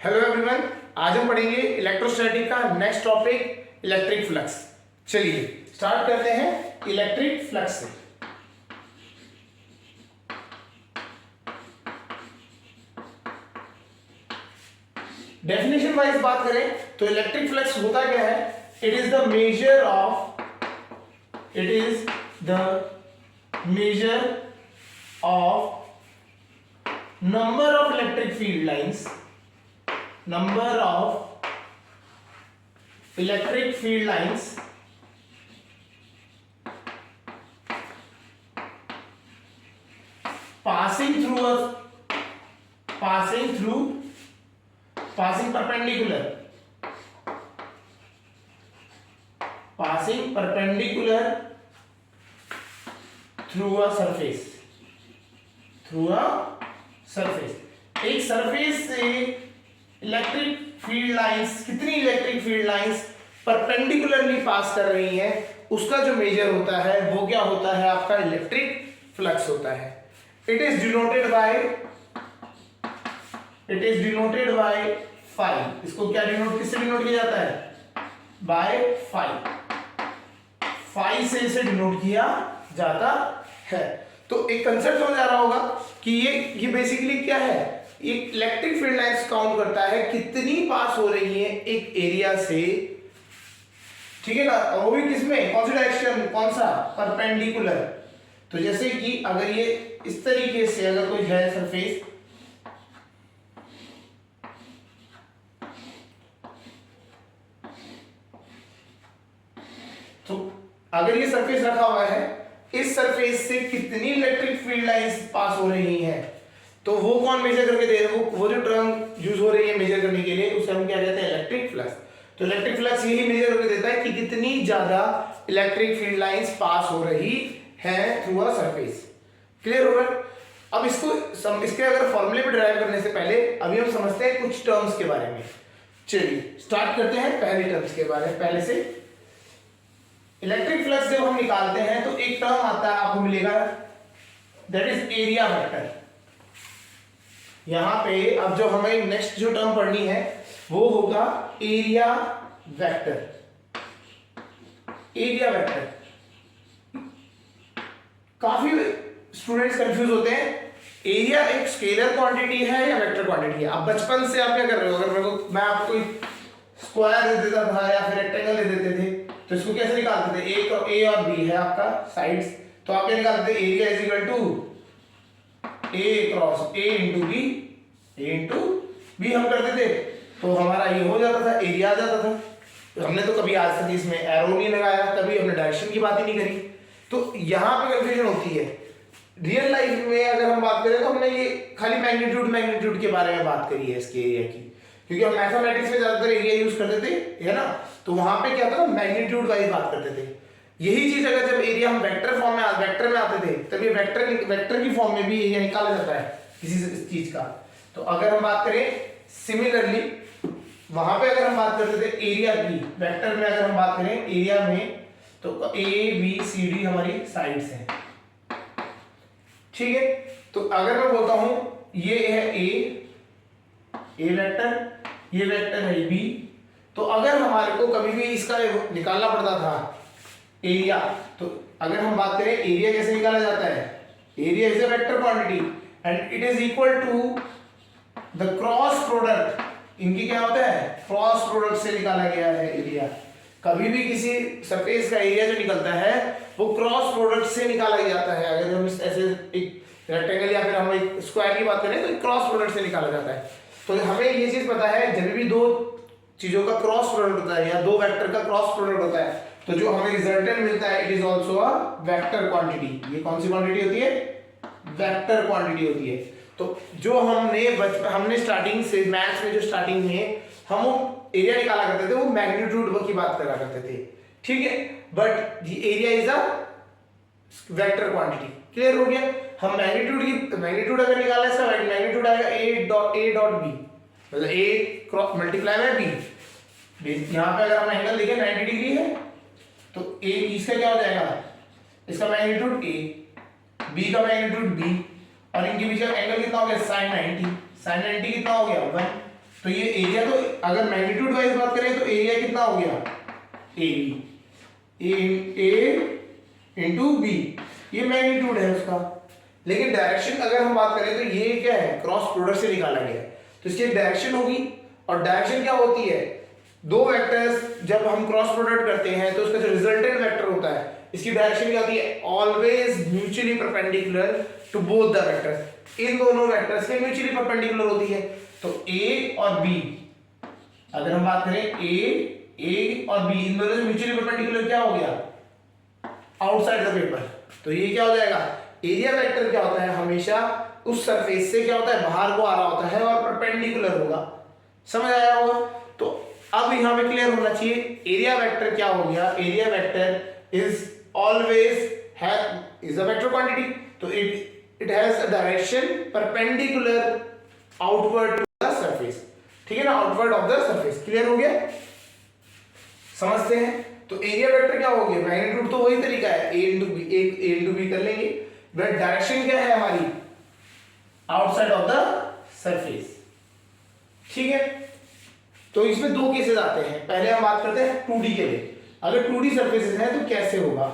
Hello everyone, आज हम पढ़ेंगे इलेक्ट्रोस्टैटिक का नेक्स्ट टॉपिक इलेक्ट्रिक फ्लक्स। चलिए स्टार्ट करते हैं इलेक्ट्रिक फ्लक्स से। डेफिनेशन वाइज बात करें तो इलेक्ट्रिक फ्लक्स होता क्या है? It is the measure of number of electric field lines passing perpendicular through a surface। एक सरफेस से इलेक्ट्रिक फील्ड लाइंस, कितनी इलेक्ट्रिक फील्ड लाइंस परपेंडिकुलरली पास कर रही हैं, उसका जो मेजर होता है वो क्या होता है? आपका इलेक्ट्रिक फ्लक्स होता है। It is denoted by phi. इसको क्या डिनोट, किससे डिनोट किया जाता है? बाय फाई से इसे डिनोट किया जाता है। तो एक कंसेप्ट समझ आ रहा होगा कि ये बेसिकली क्या है? एक इलेक्ट्रिक फील्ड लाइंस काउंट करता है कितनी पास हो रही है एक एरिया से, ठीक है ना? वो भी किसमें, कौन सी डायरेक्शन, कौन सा? परपेंडिकुलर। तो जैसे कि अगर ये इस तरीके से अगर कोई है सरफेस, तो अगर ये सरफेस रखा हुआ है, इस सरफेस से कितनी इलेक्ट्रिक फील्ड लाइंस पास हो रही हैं, तो वो कौन मेजर करके दे रहे हैं? वो जो टर्म यूज हो रही है मेजर करने के लिए, उसे हम क्या कहते हैं? Electric flux. तो इलेक्ट्रिक फ्लक्स यही मेजर करके देता है कि कितनी ज्यादा इलेक्ट्रिक फील्ड लाइंस पास हो रही है थ्रू अ सरफेस। क्लियर हो गया? अब इसके अगर फॉर्मूले पे डिराइव करने से पहले अभी हम समझते हैं कुछ टर्म्स के बारे में। चलिए स्टार्ट करते हैं पहले टर्म्स के बारे में। पहले से इलेक्ट्रिक फ्लक्स जब हम निकालते हैं तो एक टर्म आता है, आपको मिलेगा, दैट इज एरिया वेक्टर। यहां पे अब जो हमें नेक्स्ट जो टर्म पढ़नी है वो होगा एरिया वेक्टर। काफी स्टूडेंट्स कंफ्यूज होते हैं, एरिया एक स्केलर क्वांटिटी है या वेक्टर क्वांटिटी है? अब बचपन से आप क्या कर रहे हो? अगर मैं आपको कोई स्क्वायर दे देता था या फिर रेक्टेंगल दे देते थे तो इसको कैसे निकालते थे? ए और बी है आपका साइड्स, तो आप क्या निकालते थे? Area is equal to A cross A into B हम करते थे, तो हमारा ये हो जाता था, एरिया आ जाता था। हमने तो कभी आज तक इसमें एरो नहीं लगाया, कभी हमने डायरेक्शन की बात ही नहीं करी। तो यहाँ पे कंफ्यूजन होती है। रियल लाइफ में अगर हम बात करें तो हमने ये खाली मैग्नीट्यूड के बारे में बात करी है इसके एरिया की, क्योंकि हम मैथमेटिक्स में ज्यादातर एरिया यूज करते थे, है ना? तो वहां पे क्या था, मैग्नीट्यूड वाइज बात करते थे। यही चीज अगर जब एरिया हम वेक्टर में आते थे, तब ये वेक्टर की फॉर्म में भी एरिया निकाला जाता है किसी चीज का। तो अगर हम बात करें सिमिलरली, वहां पे अगर हम बात करते थे एरिया की, वेक्टर में अगर हम बात करें एरिया में, तो ए बी सी डी हमारी साइड्स हैं, ठीक है? तो अगर मैं बोलता हूं ये है ए वेक्टर, ये वेक्टर है बी, तो अगर हमारे को कभी भी इसका निकालना पड़ता था एरिया, तो अगर हम बात करें एरिया कैसे निकाला जाता है? Area is a vector quantity and it is equal to the cross product. इनकी क्या होता है? क्रॉस प्रोडक्ट से निकाला गया है एरिया। कभी भी किसी सरफेस का एरिया जो निकलता है वो क्रॉस प्रोडक्ट से निकाला जाता है। अगर हम ऐसे एक रेक्टेंगल या फिर हम एक स्क्वायर की बात करें तो क्रॉस प्रोडक्ट से निकाला जाता है। तो हमें ये चीज पता है, जब भी दो चीजों का क्रॉस प्रोडक्ट होता है या दो वेक्टर का क्रॉस प्रोडक्ट होता है, तो जो हमें रिजल्टेंट मिलता है it is also a vector quantity. ये कौन सी क्वांटिटी होती है? वेक्टर क्वांटिटी होती है। तो जो हमने स्टार्टिंग से मैथ्स में जो स्टार्टिंग में हम एरिया निकाला करते थे वो मैग्नीट्यूड की बात करा करते थे, ठीक है? But area is a vector quantity. Clear हो गया? हम मैग्नीट्यूड अगर निकाला इसका मैग्नीट्यूड आएगा ए डॉट बी, मतलब ए क्रॉस मल्टीप्लाई बाय बी। यहाँ पे अगर हम एंगल देखें 90 डिग्री है, तो ए इसका क्या हो जाएगा? इसका मैग्नीट्यूड ए, बी का मैग्नीट्यूड बी, और इनके बीच का एंगल कितना हो गया? sin 90। sin 90 कितना हो गया? 1। तो ये एरिया, तो अगर मैग्नीट्यूड वाइज बात करें तो एरिया कितना हो गया, ए इंटू बी, ये मैग्नीट्यूड है उसका। लेकिन डायरेक्शन अगर हम बात करें तो ये क्या है, क्रॉस प्रोडक्ट से निकाला गया है, तो इसकी डायरेक्शन होगी। और डायरेक्शन क्या होती है, दो वेक्टर्स जब हम क्रॉस प्रोडक्ट करते हैं तो उसका जो रिजल्टेंट वेक्टर होता है, इसकी डायरेक्शन क्या होती है, always mutually perpendicular to both the vectors. इन दोनों वेक्टर्स के म्यूचुअली परपेंडिकुलर होती है। तो ए और बी, अगर हम बात करें ए और बी, इन दोनों म्यूचुअली परपेंडिकुलर क्या हो गया, आउटसाइड द पेपर। तो ये क्या हो जाएगा, एरिया वेक्टर क्या होता है, हमेशा उस सरफेस से क्या होता है, बाहर को आ रहा होता है और परपेंडिकुलर होगा। समझ आया होगा। तो अब यहां पे क्लियर होना चाहिए, एरिया वेक्टर क्या हो गया, area vector is always is a vector quantity. तो it has a direction perpendicular outward to the surface, ठीक है ना, outward of the surface. Clear हो गया, समझते हैं। तो एरिया वेक्टर क्या हो गया, मैग्नीट्यूड तो वही तरीका है, ए इंटू बी कर लेंगे, बट डायरेक्शन क्या है हमारी, आउटसाइड ऑफ द सरफेस, ठीक है। तो इसमें दो केसेस आते हैं, पहले हम बात करते हैं 2D के लिए। अगर 2D सरफेसेस हैं तो कैसे होगा,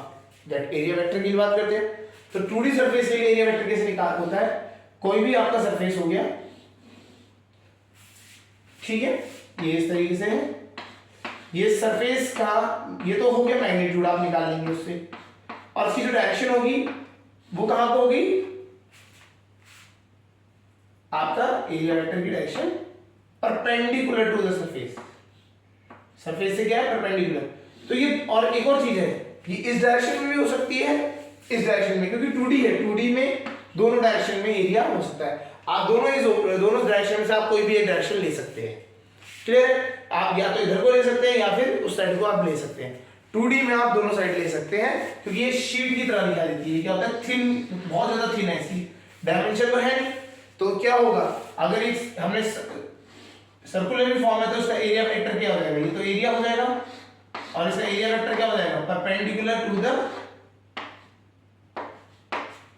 दैट एरिया वेक्टर की बात करते हैं। तो 2D सरफेस के लिए एरिया वेक्टर कैसे निकाल होता है, कोई भी आपका सरफेस हो गया, ठीक है, ये इस तरीके से है, ये सरफेस का, ये तो हो गया मैग्नीट्यूड, आप निकाल लेंगे उससे, और इसकी जो डायरेक्शन होगी वो कहां को होगी, आपका एरिया वेक्टर की direction perpendicular to the surface, surface से क्या है, परपेंडिकुलर। तो ये, और एक और चीज है, ये इस डायरेक्शन में भी हो सकती है, इस डायरेक्शन में, क्योंकि 2D है, 2D में दोनों डायरेक्शन में एरिया हो सकता है। आप दोनों डायरेक्शन में से आप कोई भी एक डायरेक्शन ले सकते हैं, क्लियर है। आप या तो इधर को ले सकते हैं या फिर उस साइड को आप ले सकते हैं। 2D में आप दोनों साइड ले सकते हैं, क्योंकि ये शीट की तरह दिखाई देती है, क्या होता है, थिन, बहुत ज्यादा थिन है, इसकी डायमेंशन तो है नहीं। तो क्या होगा, अगर इस हमने सर्कुलर फॉर्म है तो इसका एरिया वेक्टर क्या हो जाएगा, ये तो एरिया हो जाएगा, और इसका एरिया वेक्टर क्या हो जाएगा, परपेंडिकुलर टू द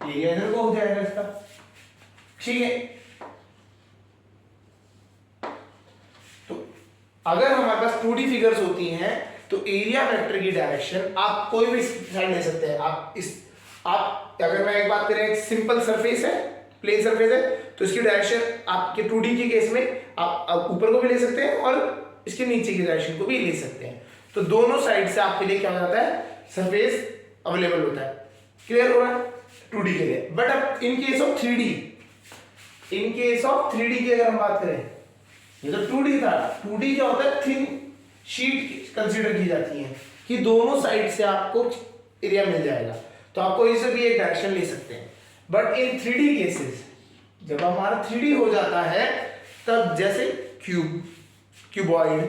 एरिया, इधर को हो जाएगा इसका, ठीक है। तो अगर हमारे पास 2D फिगर्स होती हैं तो एरिया वेक्टर की डायरेक्शन आप कोई भी साइड ले सकते हैं। आप अगर मैं एक बात करें, एक सिंपल सरफेस है, प्लेन सरफेस है, तो इसकी डायरेक्शन आपके 2D के केस में आप ऊपर को भी ले सकते हैं और इसके नीचे की डायरेक्शन को भी ले सकते हैं। तो दोनों साइड से आपके लिए क्या हो जाता है, सरफेस अवेलेबल होता है। क्लियर हो रहा है 2D के लिए। बट अब in case of 3D, in case of 3D की अगर हम बात करें, ये तो 2D था, 2D क्या होता है, थिन शीट कंसीडर की जाती है कि दोनों साइड से आपको एरिया मिल जाएगा, तो आप कोई से भी एक डायरेक्शन ले सकते हैं। बट इन 3D केसेस, जब हमारा 3D हो जाता है, तब जैसे क्यूब, क्यूबॉइड,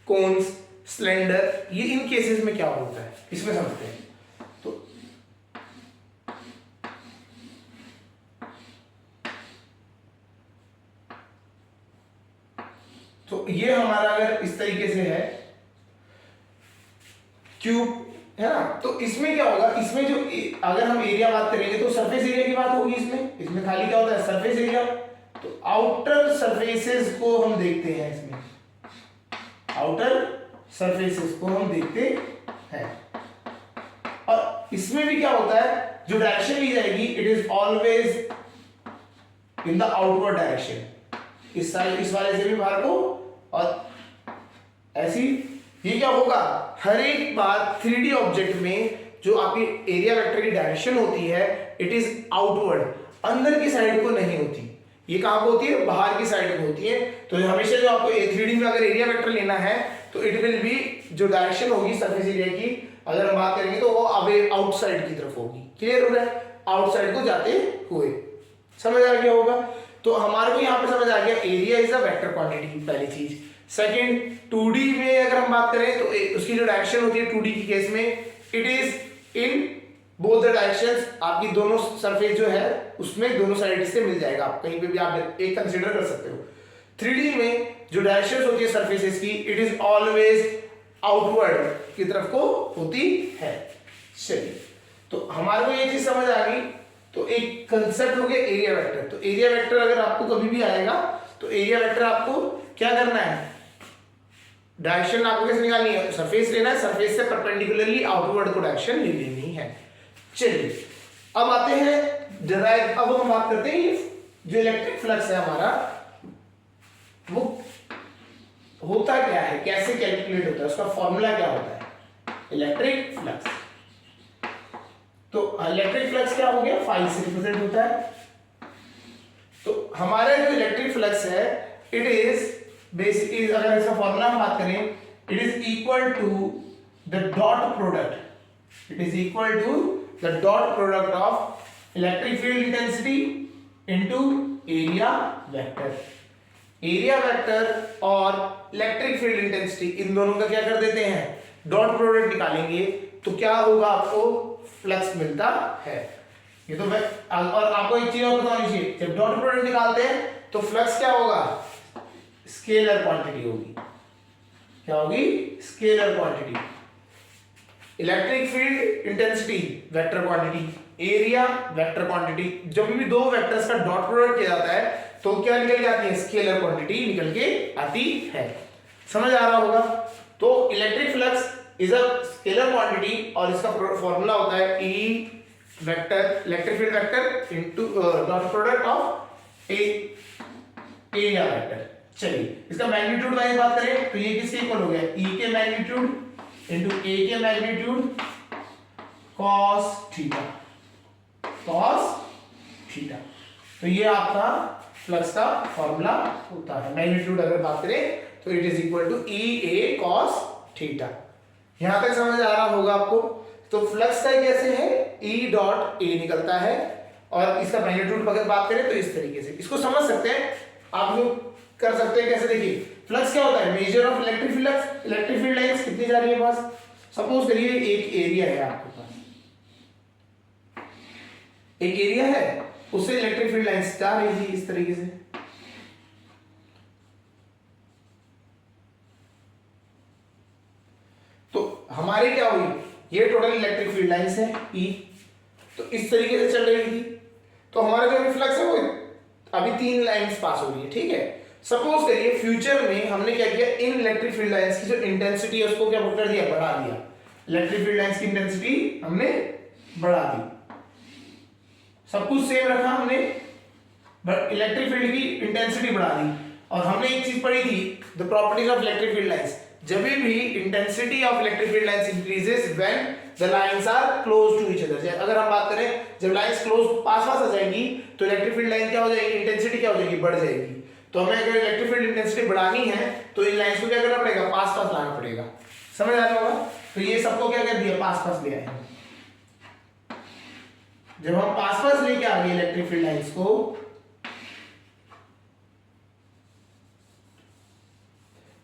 कोन्स, सिलेंडर, ये इन केसेस में क्या होता है, इसमें समझते हैं। तो ये हमारा अगर इस तरीके से है क्यूब, है ना, तो इसमें क्या होगा, इसमें जो अगर हम एरिया बात करेंगे तो सरफेस एरिया की बात होगी, इसमें खाली क्या होता है, सरफेस एरिया। तो आउटर सरफेसेस को हम देखते हैं, इसमें आउटर सरफेसेस को हम देखते हैं, और इसमें भी क्या होता है, जो डायरेक्शन ली जाएगी, it is always in the outward direction, इस वाले से भी बाहर को, और ऐसी ये क्या होगा, हर एक बार 3D ऑब्जेक्ट में जो आपकी एरिया वेक्टर की डायरेक्शन होती है, इट इज आउटवर्ड, अंदर की साइड को नहीं होती, ये कहां को होती है, बाहर की साइड को होती है। तो हमेशा जो आपको 3D में अगर एरिया वेक्टर लेना है तो इट विल बी, जो डायरेक्शन होगी सरफेस एरिया की, अगर हम बात करेंगे तो वो अवे आउटसाइड की तरफ होगी। क्लियर हो रहा है, आउटसाइड को जाते हुए, समझ आ गया होगा। तो हमारे को यहाँ पे समझ आ गया, area is a vector quantity, पहली चीज। सेकंड, 2D में अगर हम बात करें तो उसकी जो डायरेक्शन होती है 2D की केस में, it is in both the directions, आपकी दोनों सरफेस जो है उसमें दोनों साइड से मिल जाएगा, आप कहीं पे भी आप एक कंसीडर कर सकते हो। 3D में जो डायरेक्शन होती है सरफेसेस की, इट इज ऑलवेज आउटवर्ड की तरफ को होती है। चलिए, तो हमारे को ये चीज समझ आ गई। तो एक कंसेप्ट हो गया एरिया वेक्टर। तो एरिया वेक्टर अगर आपको कभी भी आएगा तो एरिया वेक्टर आपको क्या करना है, डायरेक्शन आपको कैसे निकालनी है, सरफेस लेना है, सरफेस से परपेंडिकुलरली आउटवर्ड को डायरेक्शन ले लेनी है। चलिए अब आते हैं डिराइव, अब हम बात करते हैं जो इलेक्ट्रिक फ्लक्स है हमारा वो होता क्या है, कैसे कैलकुलेट होता है, उसका फॉर्मूला क्या होता है, इलेक्ट्रिक फ्लक्स। तो इलेक्ट्रिक फ्लक्स क्या हो गया, फाई से रिप्रेजेंट होता है। तो हमारा जो इलेक्ट्रिक फ्लक्स है इट इज बेसिकली, अगर इसका फॉर्मूला हम बात करें, it is equal to the dot product, it is equal to the dot product of electric field intensity into area vector. Area vector और इलेक्ट्रिक फील्ड इंटेंसिटी इन दोनों का क्या कर देते हैं, डॉट प्रोडक्ट निकालेंगे तो क्या होगा, आपको फ्लक्स मिलता है। ये तो मैं, और आपको एक चीज और बतानी चाहिए, जब डॉट प्रोडक्ट निकालते हैं तो फ्लक्स क्या होगा, स्केलर क्वांटिटी होगी। क्या होगी, scalar quantity. Electric field intensity vector quantity, area vector quantity. जब भी दो वेक्टर्स का डॉट प्रोडक्ट किया जाता है तो क्या निकल के आती है, स्केलर क्वांटिटी निकल के आती है। समझ आ रहा होगा। तो electric flux is a scalar quantity और इसका फॉर्मूला होता है E vector, electric field vector into dot product of area vector. चलिए इसका मैग्नीट्यूड वाइज बात करें तो ये किसके इक्वल हो गया, ई के मैग्नीट्यूड इनटू ए के magnitude cos theta, cos theta. तो ये आपका फ्लक्स का फॉर्मूला होता है। मैग्नीट्यूड अगर बात करें तो it is equal to E A cos theta. यहां तक समझ आ रहा होगा आपको। तो फ्लक्स का कैसे है, ई डॉट ए निकलता है और इसका मैग्नीट्यूड अगर बात करें तो इस तरीके से इसको समझ सकते हैं आप लोग, कर सकते हैं कैसे, देखिए फ्लक्स क्या होता है, measure of electric flux. Electric field lines कितनी जा रही है पास, सपोज करिए एक एरिया है आपके पास, एक एरिया है उससे इलेक्ट्रिक फील्ड लाइंस जा रही थी इस तरीके से। तो हमारी क्या हुई, ये टोटल इलेक्ट्रिक फील्ड लाइंस है ई, तो इस तरीके से चल रही थी। तो हमारा जो फ्लक्स है वो अभी 3 लाइंस पास हो रही है, ठीक है। सपोज करिए फ्यूचर में हमने क्या किया, इन इलेक्ट्रिक फील्ड लाइंस की जो इंटेंसिटी है उसको क्या कर दिया, बढ़ा दिया। इलेक्ट्रिक फील्ड लाइंस की इंटेंसिटी हमने बढ़ा दी, सब कुछ सेम रखा हमने, बट इलेक्ट्रिक फील्ड की इंटेंसिटी बढ़ा दी। और हमने एक चीज पढ़ी थी, the properties of electric field lines, जब भी intensity of electric field lines increases when the lines are close to each other. अगर हम बात करें जब लाइंस क्लोज पास पास आ जाएंगी तो इलेक्ट्रिक फील्ड लाइन क्या हो जाएगी, इंटेंसिटी क्या हो जाएगी, बढ़ जाएगी। तो हमें अगर इलेक्ट्रिक फील्ड इंटेंसिटी बढ़ानी है तो इन लाइंस को क्या करना पड़ेगा, पास पास लाना पड़ेगा। समझ आ रहा होगा। तो ये सबको क्या कर दिया, पास पास ले आए। जब हम पास पास लेके आ गए इलेक्ट्रिक फील्ड लाइंस को,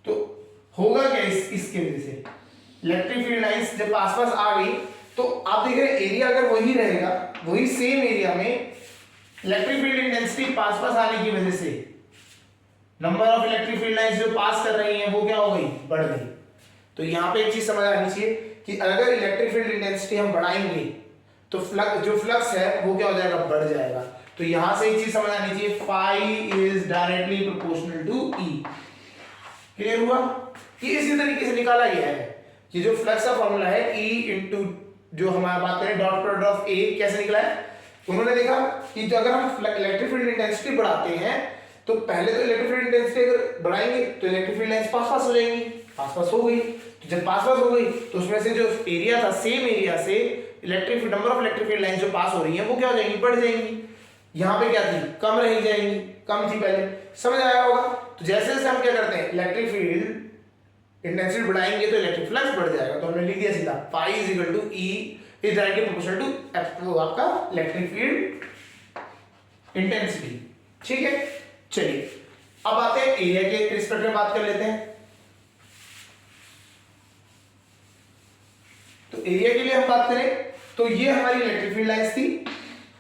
तो होगा क्या इसके वजह से, इलेक्ट्रिक फील्ड लाइंस जब पास पास आ गई तो आप देख रहे हैं एरिया अगर वही रहेगा, वही सेम एरिया में इलेक्ट्रिक फील्ड इंटेंसिटी पास पास आने की वजह से number of electric field lines जो पास कर रही हैं वो क्या हो गई, बढ़ गई। तो यहां पे एक चीज समझ आनी चाहिए कि अगर इलेक्ट्रिक फील्ड इंटेंसिटी हम बढ़ाएंगे तो जो फ्लक्स है वो क्या हो जाएगा, बढ़ जाएगा। तो यहां से एक चीज समझ आनी चाहिए, phi is directly proportional to E. Clear हुआ। ये इसी तरीके से निकाला गया है। ये जो फ्लक्स का फॉर्मूला है E इंटू जो हमारा बात करें डॉट प्रोडक्ट ऑफ A, कैसे निकला है, उन्होंने देखा कि जो अगर हम इलेक्ट्रिक फील्ड इंटेंसिटी बढ़ाते हैं तो पहले तो इलेक्ट्रिक फील्ड इंटेंसिटी अगर बढ़ाएंगे तो इलेक्ट्रिक फील्ड लाइंस पास पास हो जाएंगी, पास पास हो गई। तो जब पास पास हो गई तो उसमें से जो एरिया था, सेम एरिया से electric number of electric field lines जो पास हो रही है वो क्या हो जाएंगी, बढ़ जाएंगी। यहाँ पे क्या थी, कम रह जाएंगी, कम थी पहले। समझ आया होगा। तो जैसे जैसे हम क्या करते हैं, इलेक्ट्रिक फील्ड इंटेंसिटी बढ़ाएंगे तो इलेक्ट्रिक फ्लक्स बढ़ जाएगा। तो हमने लिख दिया सीधा phi is equal to E is directly proportional to F, आपका इलेक्ट्रिक फील्ड इंटेंसिटी। ठीक है। चलिए अब आते हैं एरिया के रिस्पेक्ट में बात कर लेते हैं। तो एरिया के लिए हम बात करें तो ये हमारी इलेक्ट्रिक फील्ड लाइंस थी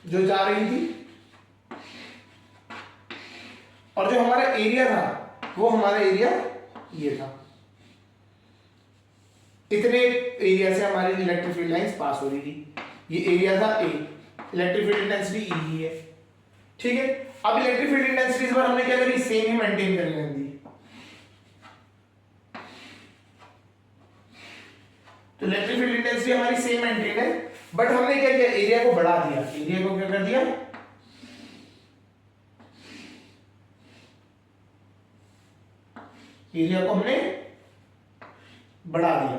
जो जा रही थी, और जो हमारा एरिया था वो हमारा एरिया ये था। इतने एरिया से हमारी इलेक्ट्रिक फील्ड लाइंस पास हो रही थी। ये एरिया था ए, इलेक्ट्रिक फील्ड इंटेंसिटी ई ही है, ठीक है। अब इलेक्ट्रिक फील्ड इंटेंसिटी इस बार हमने क्या करी, सेम ही मेंटेन करने दी। तो इलेक्ट्रिक फील्ड इंटेंसिटी हमारी सेम मेंटेन है, बट हमने क्या किया, एरिया को बढ़ा दिया। एरिया को क्या कर दिया, एरिया को हमने बढ़ा दिया।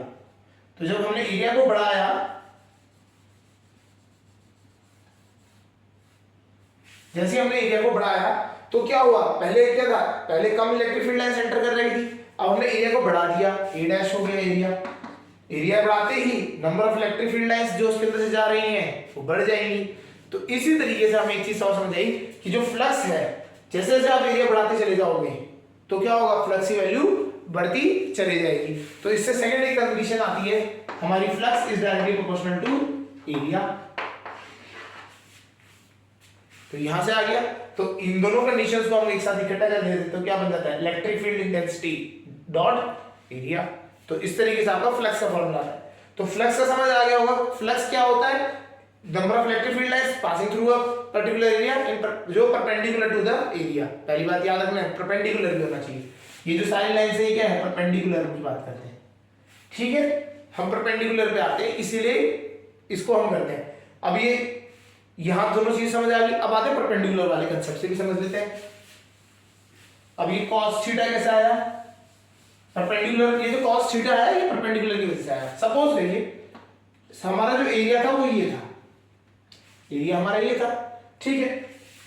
तो जब हमने एरिया को बढ़ाया, जैसे हमने एरिया को बढ़ाया तो क्या हुआ, पहले क्या था, पहले कम इलेक्ट्रिक फील्ड लाइन सेंटर कर रही थी, अब हमने एरिया को बढ़ा दिया, ए डैश हो गया एरिया। एरिया बढ़ाते ही number of electric field lines जो उसके अंदर से जा रही हैं वो बढ़ जाएंगी। तो इसी तरीके से हमें एक चीज समझ आई कि जो फ्लक्स है, जैसे जैसे आप एरिया बढ़ाते चले जाओगे तो क्या होगा, फ्लक्स की वैल्यू बढ़ती चली जाएगी। तो इससे सेकेंड एक कंडीशन आती है हमारी, flux is directly proportional to area. तो यहां से आ गया। तो इन दोनों कंडीशंस को हम एक साथ इकट्ठा कर देते तो क्या बन जाता है, electric field intensity dot area. तो इस तरीके से आपका फ्लक्स का फॉर्मूला है। तो फ्लक्स का समझ आ गया होगा। फ्लक्स क्या होता है, number of electric field lines passing through a particular area जो परपेंडिकुलर टू द एरिया। पहली बात याद रखना है, परपेंडिकुलर भी होना चाहिए। ये जो सारी लाइन है क्या है, परपेंडिकुलर की बात करते हैं, ठीक है। हम परपेंडिकुलर पे आते हैं, इसीलिए इसको हम करते हैं। अब ये यहां दोनों चीज समझ आ गई। अब आते हैं परपेंडिकुलर वाले कंसेप्ट से भी समझ लेते हैं। अब ये cos थीटा कैसे आया, परपेंडिकुलर, ये जो cos थीटा है ये परपेंडिकुलर की वजह से आया। सपोज करिए हमारा जो एरिया था वो ये था, एरिया हमारा ये था, ठीक है।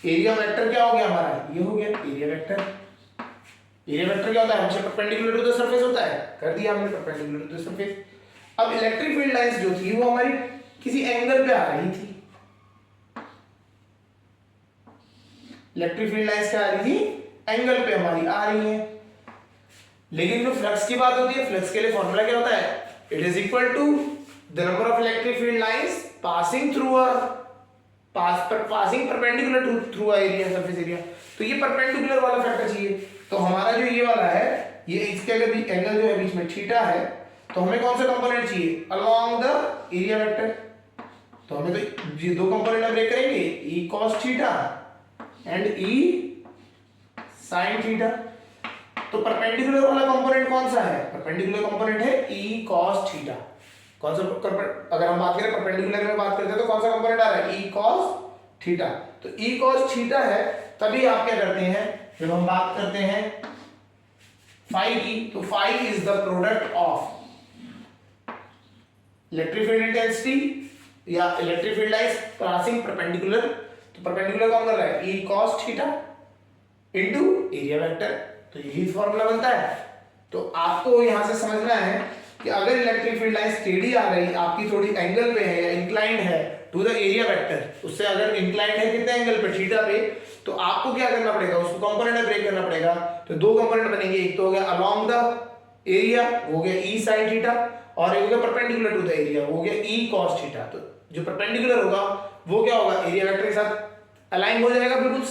एरिया वेक्टर क्या हो गया हमारा, ये हो गया एरिया वेक्टर। एरिया वेक्टर क्या होता है, हमेशा परपेंडिकुलर टू द सरफेस होता है, कर दिया हमने परपेंडिकुलर टू द सरफेस। अब इलेक्ट्रिक फील्ड लाइंस जो थी वो हमारी किसी एंगल पे आ रही थी। इलेक्ट्रिक फील्ड लाइंस क्या आ रही थी, एंगल पे हमारी आ रही है। लेकिन जो फ्लक्स की बात होती है, फ्लक्स के लिए फॉर्मूला क्या होता है, it is equal to the number of electric field lines passing through passing perpendicular through area, surface area. तो ये परपेंडिकुलर वाला फैक्टर चाहिए। तो हमारा जो ये वाला है, ये इसके अगर भी एंगल जो है बीच में थीटा है, तो हमें कौन सा कंपोनेंट चाहिए, अलोंग द एरिया वेक्टर। तो हमें तो ये दो कंपोनेंट ब्रेक करेंगे, ई cos theta and E sin theta. तो परपेंडिकुलर वाला कंपोनेंट कौन सा है, परपेंडिकुलर कंपोनेंट है ई cos थीटा। कौन सा, अगर हम बात करें परपेंडिकुलर में बात करते हैं तो कौन सा कंपोनेंट आ रहा है, ई cos थीटा। तो ई cos थीटा है, तभी आप क्या करते हैं, जब हम बात करते हैं फाई की, तो phi is the product of electric field intensity या electric field lines passing perpendicular. तो परपेंडिकुलर कौन कर रहा है, E cos theta into area vector. तो यही फॉर्मूला बनता है। तो आपको यहां से समझना है कि अगर इलेक्ट्रिक फील्ड लाइन स्टेडी आ रही, आपकी थोड़ी एंगल पे है या इंक्लाइंड है टू द एरिया वेक्टर, उससे अगर इंक्लाइंड है कितने एंगल पे, थीटा पे, तो आपको क्या करना पड़ेगा, उसको कंपोनेंट में ब्रेक करना पड़ेगा। तो दो कंपोनेंट बनेंगे, एक तो हो गया अलोंग द एरिया, वो हो गया ई sin थीटा, और एक हो गया परपेंडिकुलर टू द एरिया, वो हो गया ई cos थीटा। तो जो परपेंडिकुलर होगा वो क्या होगा, एरिया वेक्टर के साथ अलाइन हो जाएगा बिल्कुल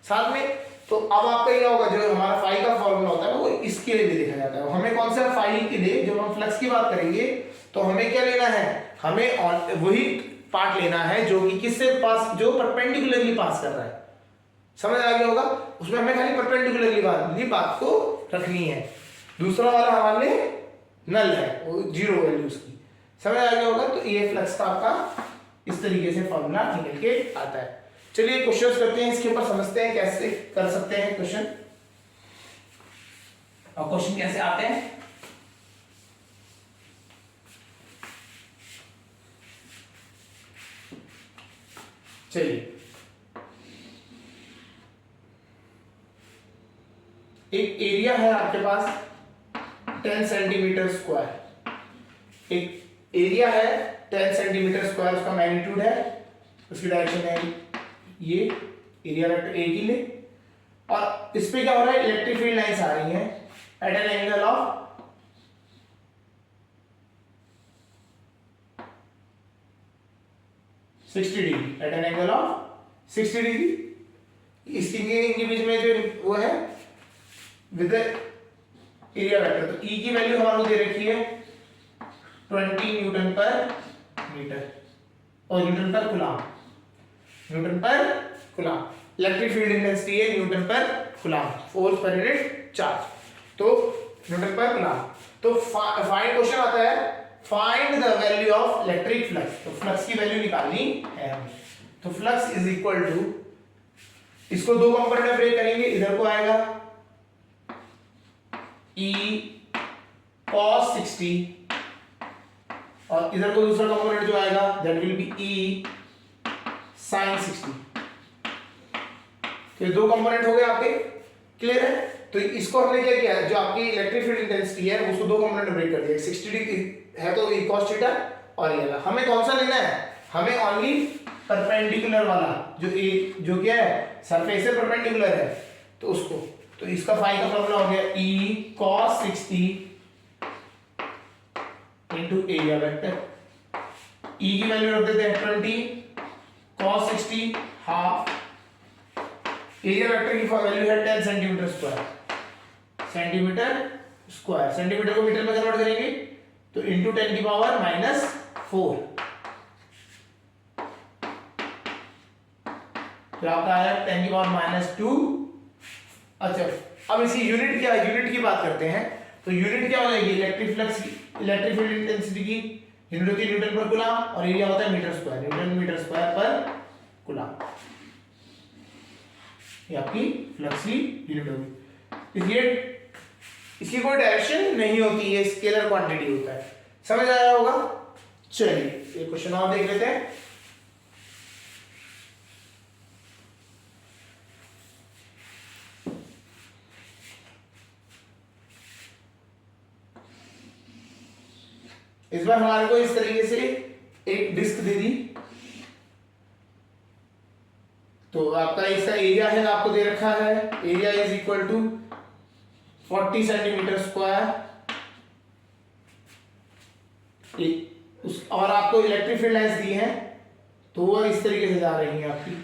साथ में। तो अब आपका ये होगा, जो हमारा फाई का फॉर्मूला होता है वो इसके लिए भी लिखा जाता है। हमें कौन सा फाई के लिए, जब हम फ्लक्स की बात करेंगे तो हमें क्या लेना है, हमें वही पार्ट लेना है जो कि किससे पास, जो परपेंडिकुलरली पास कर रहा है। समझ आ गया होगा, उसमें हमें खाली परपेंडिकुलरली बात को रखनी है। दूसरा वाला हमारे नल है, वो जीरो वैल्यू उसकी। समझ आ गया होगा। तो ये फ्लक्स का आपका इस तरीके से फॉर्मूला निकल के आता है। चलिए क्वेश्चंस करते हैं, इसके ऊपर समझते हैं कैसे कर सकते हैं क्वेश्चन, और क्वेश्चन कैसे आते हैं। चलिए, एक एरिया है आपके पास 10 सेंटीमीटर स्क्वायर, एक एरिया है 10 सेंटीमीटर स्क्वायर, उसका मैग्नीट्यूड है, उसकी डायरेक्शन है ये, एरिया वेक्टर ए की ले, और इस पे क्या हो रहा है, इलेक्ट्रिक फील्ड लाइंस आ रही हैं at an angle of 60 degree, at an angle of 60 degree. इनके बीच में जो वो है विद एरिया वेक्टर। तो ई की वैल्यू हमारे को दे रखी है 20 न्यूटन पर मीटर और Newton per coulomb. Newton per coulomb. Electric field intensity है newton per coulomb, force per unit charge, तो न्यूटन पर कूलम। तो फाइंड क्वेश्चन आता है find the value of electric flux, तो फ्लक्स की वैल्यू निकालनी है हमें। तो फ्लक्स इज इक्वल टू, इसको दो कंपोनेंट में ब्रेक करेंगे, इधर को आएगा E cos 60 और इधर को दूसरा कंपोनेंट जो आएगा that will be E sin 60। तो ये दो कंपोनेंट हो गए आपके, क्लियर है। तो इसको हमने क्या किया, जो आपकी इलेक्ट्रिक फील्ड इंटेंसिटी है उसको दो कंपोनेंट में ब्रेक कर दिया, 60 डिग्री है तो E cos थीटा और ये वाला। हमें कौन सा लेना है, हमें ओनली परपेंडिकुलर वाला, जो क्या है सरफेस से परपेंडिकुलर है, तो उसको। तो इसका फाई का फॉर्मूला हो गया E cos 60 into area vector. E की वैल्यू रख देते हैं 20, cos 60 हाफ, एरिया वेक्टर की वैल्यू है 10 सेंटीमीटर स्क्वायर, सेंटीमीटर को मीटर में कन्वर्ट करेंगे तो इंटू 10 की पावर -4, तो आपका आया 10 की पावर -2। अच्छा, अब इसकी यूनिट क्या है, यूनिट की बात करते हैं। तो यूनिट क्या हो जाएगी, इलेक्ट्रिक फ्लक्स की, इलेक्ट्रिक फील्ड इंटेंसिटी की यूनिट होती है न्यूटन पर कूलम और एरिया होता है meter square, newton meter square per coulomb, ये आपकी फ्लक्स की यूनिट होगी। इसलिए इसकी कोई डायरेक्शन नहीं होती है, स्केलर क्वांटिटी होता है, समझ आया होगा। चलिए एक क्वेश्चन और देख लेते हैं। इस बार हमारे को इस तरीके से एक डिस्क दे दी, तो आपका इसका एरिया है आपको दे रखा है, area is equal to 40 centimeter square, और आपको इलेक्ट्रिक फील्ड लाइंस दी है, तो वो इस तरीके से जा रही है आपकी।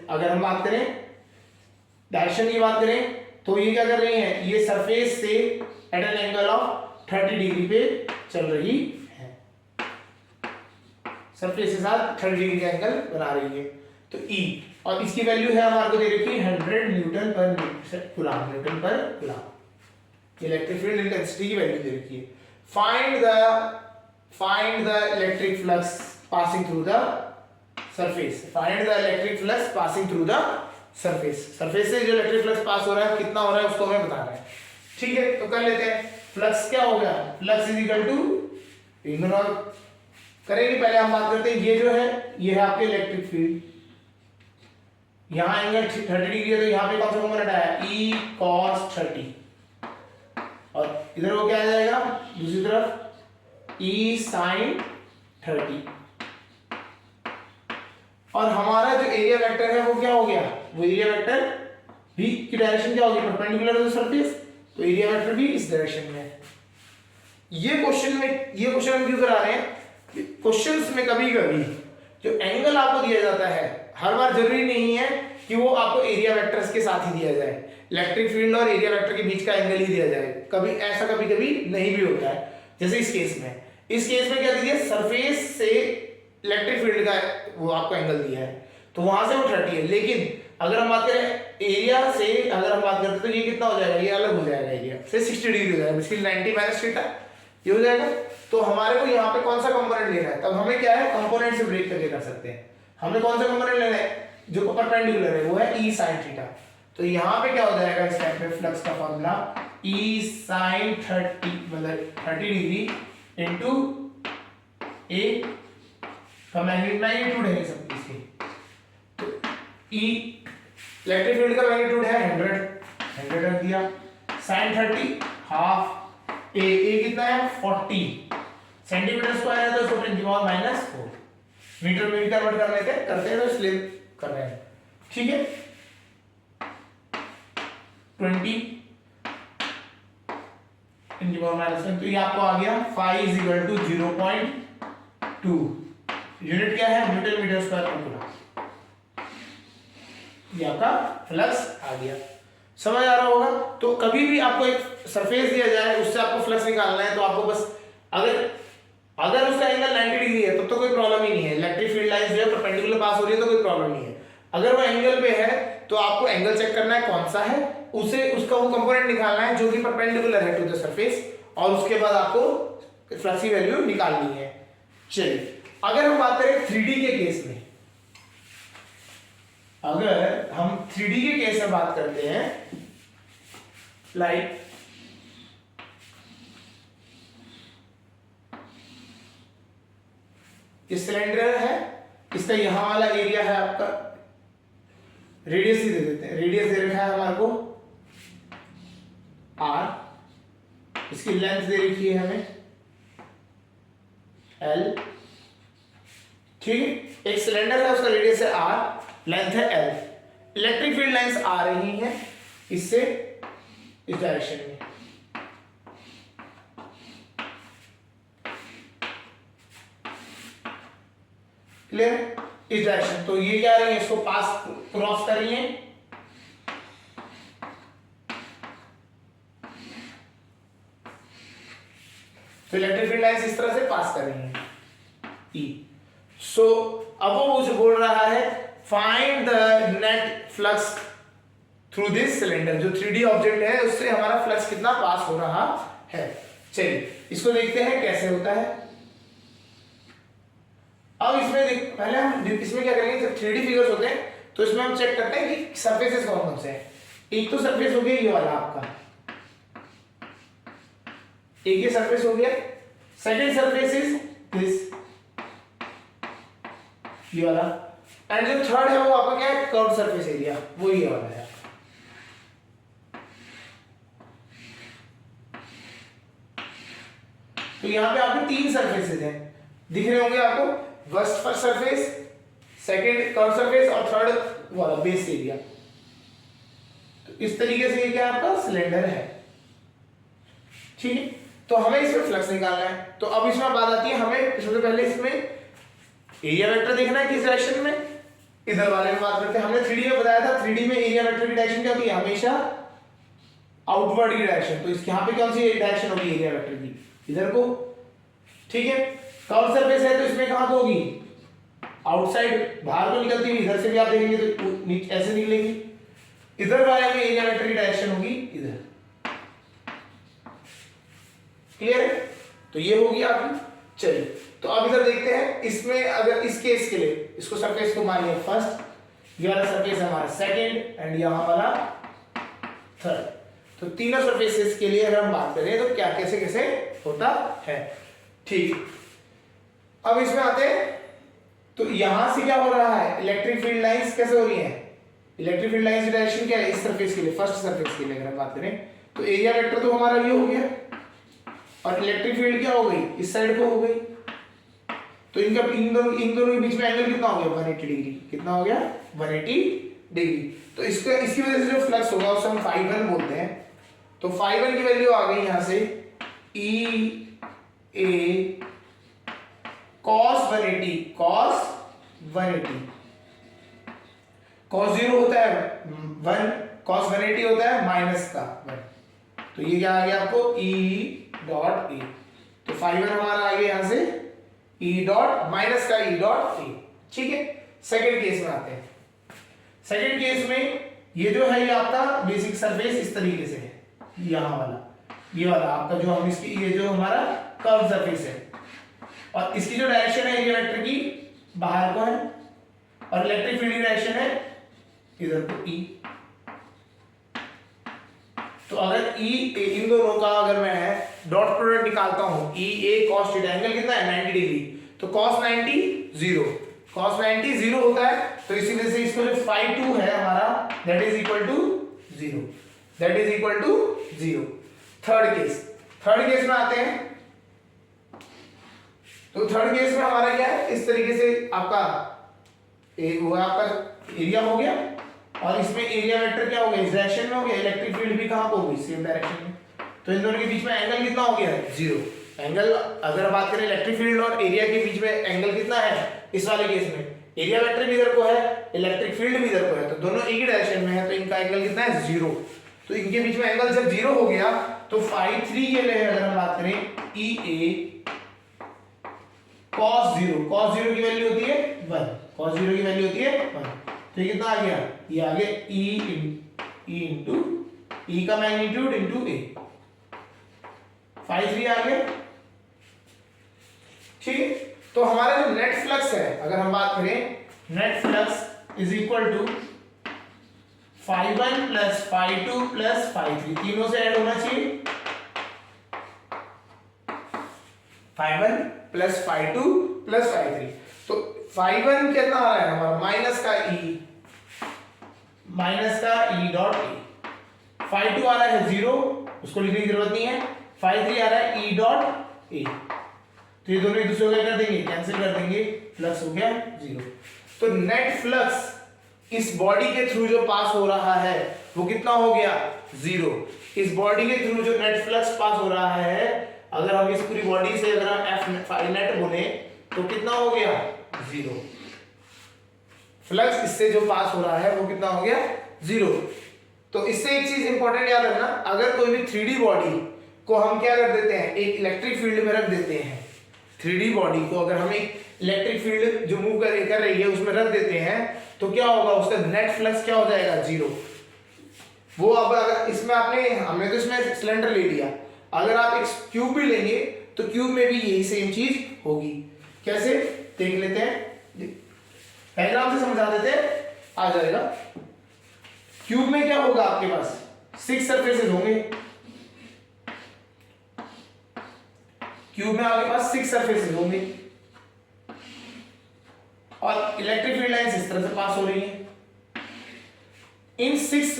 अगर हम बात करें डायरेक्शन की बात करें तो ये क्या कर रही है, ये सरफेस से at an angle of 30 degree पे चल रही है, सरफेस के साथ 30 डिग्री का एंगल बना रही है। तो E, और इसकी वैल्यू है हमारे को दे रखी है 100 Newton per coulomb, Newton per coulomb, electric field intensity की वैल्यू दे रखी है। Find the electric flux passing through the surface, find the electric flux passing through the surface, surface से जो इलेक्ट्रिक फ्लक्स पास हो रहा है कितना हो रहा है उसको हमें बताना है। ठीक है, तो कर लेते हैं। फ्लक्स क्या हो गया, flux is equal to, ignore करेंगे, पहले हम बात करते हैं ये जो है ये है आपके इलेक्ट्रिक फील्ड, यहां एंगल 30 डिग्री है तो यहां पे कौन सा कंपोनेंट आया, E cos 30, और इधर वो क्या आ जाएगा दूसरी तरफ E sin 30, और हमारा जो एरिया वेक्टर है वो क्या हो गया, वो एरिया वेक्टर भी की डायरेक्शन क्या होगी, परपेंडिकुलर टू सरफेस, तो एरिया वेक्टर भी इस डायरेक्शन में है। ये क्वेश्चन हम क्यों करा रहे हैं, क्वेश्चंस में कभी कभी जो एंगल आपको दिया जाता है हर बार जरूरी नहीं है कि वो आपको एरिया वेक्टर्स के साथ ही दिया जाए, इलेक्ट्रिक फील्ड और एरिया वेक्टर के बीच का एंगल ही दिया जाए, कभी ऐसा कभी कभी नहीं भी होता है। जैसे इस केस में क्या दिया, सरफेस से इलेक्ट्रिक फील्ड का वो आपको एंगल दिया है, तो वहां से वो 30 है, लेकिन अगर हम बात करें एरिया से, अगर हम बात करते तो ये कितना हो जाएगा, ये अलग हो जाएगा, एरिया से 60 डिग्री हो जाएगा, बेसिकली 90 माइनस थीटा ये हो जाएगा। तो हमारे को यहाँ पे कौन सा कंपोनेंट लेना है, तब हमें क्या है कंपोनेंट से ब्रेक करके कर सकते हैं। हमने कौन सा कंपोनेंट लेना है, जो परपेंडिकुलर है वो है E sin थीटा, तो यहाँ पे क्या हो जाएगा इस टाइप पे फ्लक्स का फॉर्मूला E sin 30 मतलब 30 डिग्री इंटू A का मैग्नीट्यूड है सब इसके, तो E इलेक्ट्रिक फील्ड का मैग्नीट्यूड है 100 रख दिया, sin 30 हाफ, ए कितना है 40 सेंटीमीटर स्क्वायर है तो इसको 10 की पावर -4 मीटर में कन्वर्ट करते हैं तो इसलिए कर रहे हैं। ठीक है, 20 10 की पावर -1, तो ये आपको आ गया phi is equal to 0.2, unit क्या है Newton meter square per coulomb, ये आपका फ्लक्स आ गया, समझ आ रहा होगा। तो कभी भी आपको एक सरफेस दिया जाए उससे आपको फ्लक्स निकालना है, तो आपको बस अगर अगर उसका एंगल 90 डिग्री है तब तो कोई प्रॉब्लम ही नहीं है, इलेक्ट्रिक फील्ड लाइन जो है परपेंडिकुलर पास हो रही है तो कोई प्रॉब्लम नहीं है। अगर वो एंगल पे है तो आपको एंगल चेक करना है कौन सा है, उसे उसका वो कंपोनेंट निकालना है जो कि परपेंडिकुलर है टू द सरफेस, और उसके बाद आपको फ्लक्स की वैल्यू निकालनी है। चलिए अगर हम बात करें 3D के केस में, अगर हम 3D के केस में बात करते हैं, लाइक इस सिलेंडर है, इसका यहां वाला एरिया है आपका, रेडियस ही दे देते हैं, रेडियस दे रखा है हमारे को r, इसकी लेंथ दे रखी है हमें l, ठीक है। एक सिलेंडर है, उसका रेडियस है r, लेंथ है l, इलेक्ट्रिक फील्ड लाइंस आ रही हैं इससे इस डायरेक्शन में, क्लियर, इस डायरेक्शन। तो ये क्या रही है, इसको पास क्रॉस कर रही है, तो इलेक्ट्रिक फील्ड लाइंस इस तरह से पास कर रही हैं E। सो अब वो मुझे बोल रहा है find the net flux through this cylinder, जो 3D ऑब्जेक्ट है उससे हमारा फ्लक्स कितना पास हो रहा है। चलिए इसको देखते हैं कैसे होता है। अब इसमें पहले हम इसमें क्या करेंगे, जब 3D फिगर्स होते हैं तो इसमें हम चेक करते हैं कि सरफेसेस कौन कौन से हैं। एक तो सरफेस हो गया ये वाला आपका, एक ये सरफेस हो गया, सेकंड सरफेस इज दिस, ये वाला, एंड जो थर्ड है वो आपका क्या है, कर्व सरफेस एरिया, वो ये वाला है। तो यहां पे आपके 3 सरफेसेस हैं, दिख रहे होंगे आपको, first surface, second curve surface और थर्ड वाला बेस एरिया। तो इस तरीके से ये क्या आपका सिलेंडर है, ठीक है। तो हमें इसमें फ्लक्स निकालना है। तो अब इसमें बात आती है, हमें सबसे पहले इसमें एरिया वेक्टर देखना है किस डायरेक्शन में, इधर वाले में बात करते हैं। हमने 3D में बताया था, 3D में एरिया वेक्टर की डायरेक्शन क्या होती है, हमेशा आउटवर्ड की डायरेक्शन। तो इसके यहां पे कौन सी डायरेक्शन होगी एरिया वेक्टर की, इधर को, ठीक है। कर्व सरफेस है तो इसमें कहां को होगी, आउटसाइड, बाहर को निकलती हुई, इधर से भी आप देखेंगे तो ऐसे निकलेगी। इधर वाले में एरिया वेक्टर की डायरेक्शन होगी इधर, क्लियर है। तो ये होगी आपकी। चलिए तो अब इधर देखते हैं, इसमें अगर इस केस के लिए इसको सरफेस को मानिए फर्स्ट, ये वाला सरफेस है हमारा सेकंड, एंड यहां वाला थर्ड। तो तीनों सरफेसेस के लिए अगर हम बात करें तो क्या कैसे कैसे होता है, ठीक। अब इसमें आते हैं, तो यहां से क्या हो रहा है, इलेक्ट्रिक फील्ड लाइंस कैसे हो रही हैं, इलेक्ट्रिक फील्ड लाइंस की डायरेक्शन क्या है, इस सरफेस के लिए, फर्स्ट सरफेस के लिए अगर हम बात करें तो एरिया वेक्टर तो हमारा ये हो गया, और इलेक्ट्रिक फील्ड क्या हो गई, इस साइड को हो गई। तो इनका इन दोनों के बीच में एंगल कितना हो गया, 180 डिग्री, कितना हो गया, 180 डिग्री। तो इसके इसकी वजह से जो फ्लक्स होगा उसे हम φ1 बोलते हैं। तो φ1 की वैल्यू आ गई यहां से E A cos 180, cos 180, cos 0 होता है 1, cos 180 होता है माइनस का 1। तो ये क्या आ गया आपको, E डॉट ए। तो φ1 हमारा आ गया यहां से E डॉट माइनस का E डॉट ए, ठीक है। सेकंड केस में आते हैं। सेकंड केस में ये जो है ये आपका बेसिक सरफेस इस तरीके से है, यहां वाला, ये वाला आपका जो हम इसकी, ये जो हमारा कर्व सरफेस है, और इसकी जो डायरेक्शन है एरिया वेक्टर की बाहर को है, और इलेक्ट्रिक फील्ड की डायरेक्शन है इधर को E। तो अगर E इन दोनों का अगर मैं डॉट प्रोडक्ट निकालता हूं, E A cos theta, angle कितना है 90 डिग्री, तो cos 90 0, cos 90 0 होता है। तो इसी वजह से इसको जो φ2 है हमारा that is equal to 0, that is equal to 0। Third case में आते हैं। तो थर्ड केस में हमारा क्या है, इस तरीके से आपका वो आपका एरिया हो गया, और इसमें एरिया वेक्टर क्या हो गया, इस डायरेक्शन में हो गया, इलेक्ट्रिक फील्ड भी कहां को होगी, सेम डायरेक्शन में। तो इन दोनों के बीच में एंगल कितना हो गया है, 0। एंगल अगर बात करें इलेक्ट्रिक फील्ड और एरिया के बीच में एंगल कितना है, इस वाले केस में एरिया वेक्टर भी इधर को है, इलेक्ट्रिक फील्ड भी इधर को है, तो दोनों एक ही डायरेक्शन में है, तो इनका एंगल कितना है, 0। तो इनके बीच में एंगल जब 0 हो गया तो φ3 के लिए अगर हम बात करें EA cos 0 की वैल्यू होती है 1, cos 0 की वैल्यू होती है 1। तो ये कितना आ गया, ये आ गया e का मैग्नीट्यूड इंटू a, phi 3 आ गया। ठीक है, तो हमारा जो नेट फ्लक्स है, अगर हम बात करें, net flux is equal to phi1 plus phi2 plus phi3, तीनों से ऐड होना चाहिए, phi1 plus phi2 plus phi3। तो phi1 कितना आ रहा है हमारा, माइनस का e डॉट a, phi2 आ रहा है 0, उसको लिखने की जरूरत नहीं है, phi3 आ रहा है e डॉट a। तो ये दोनों एक दूसरे को क्या कर देंगे, कैंसिल कर देंगे, फ्लक्स हो गया 0। तो नेट फ्लक्स इस बॉडी के थ्रू जो पास हो रहा है वो कितना हो गया, 0। इस बॉडी के थ्रू जो नेट फ्लक्स पास हो रहा है, अगर हम इस पूरी बॉडी से अगर हम एफ फाई नेट बोले तो कितना हो गया, 0। फ्लक्स इससे जो पास हो रहा है वो कितना हो गया, 0। तो इससे एक चीज इंपॉर्टेंट याद रखना, अगर कोई भी 3D बॉडी को हम क्या कर देते हैं, एक इलेक्ट्रिक फील्ड में रख देते हैं, 3D बॉडी को अगर हम एक इलेक्ट्रिक फील्ड जो मूव कर रही है उसमें रख देते हैं, तो क्या होगा, उसका नेट फ्लक्स क्या हो जाएगा, 0। वो अब अगर इसमें हमने तो इसमें सिलेंडर ले लिया, अगर आप एक क्यूब भी लेंगे तो क्यूब में भी यही सेम चीज होगी। कैसे, देख लेते हैं, पहले आपसे समझा देते हैं, आ जाएगा। क्यूब में क्या होगा, आपके पास 6 सरफेसेस होंगे, क्यूब में आपके पास 6 सरफेसेस होंगे और इलेक्ट्रिक फील्ड लाइंस इस तरह से पास हो रही हैं। इन 6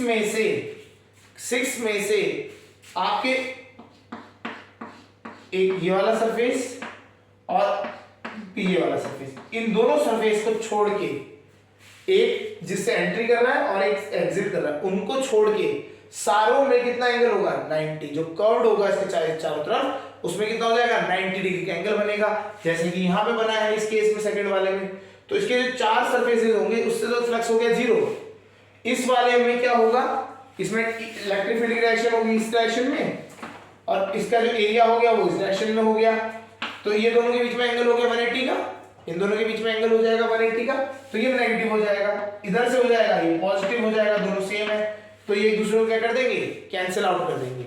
में से आपके एक ये वाला सरफेस और ये वाला सरफेस, इन दोनों सरफेस को छोड़ के, एक जिससे एंट्री कर रहा है और एक एग्जिट कर रहा है, उनको छोड़ के सारों में कितना एंगल होगा, 90। जो कर्व्ड होगा इसके चारों तरफ, उसमें कितना हो जाएगा, 90 डिग्री का एंगल बनेगा, जैसे कि यहां पे बना है इस केस में, सेकंड वाले में। तो इसके जो 4 सरफेसेस होंगे उससे तो फ्लक्स हो गया 0। इस वाले में क्या होगा, इसमें इलेक्ट्रिक फील्ड की डायरेक्शन होगी इस डायरेक्शन में, और इसका जो एरिया हो गया वो इस डायरेक्शन में हो गया। तो ये दोनों के बीच में एंगल हो गया 180 का, इन दोनों के बीच में एंगल हो जाएगा 180 का, तो ये नेगेटिव हो जाएगा, इधर से हो जाएगा ये पॉजिटिव हो जाएगा, दोनों सेम है, तो ये एक दूसरे को क्या कर देंगे, कैंसिल आउट कर देंगे।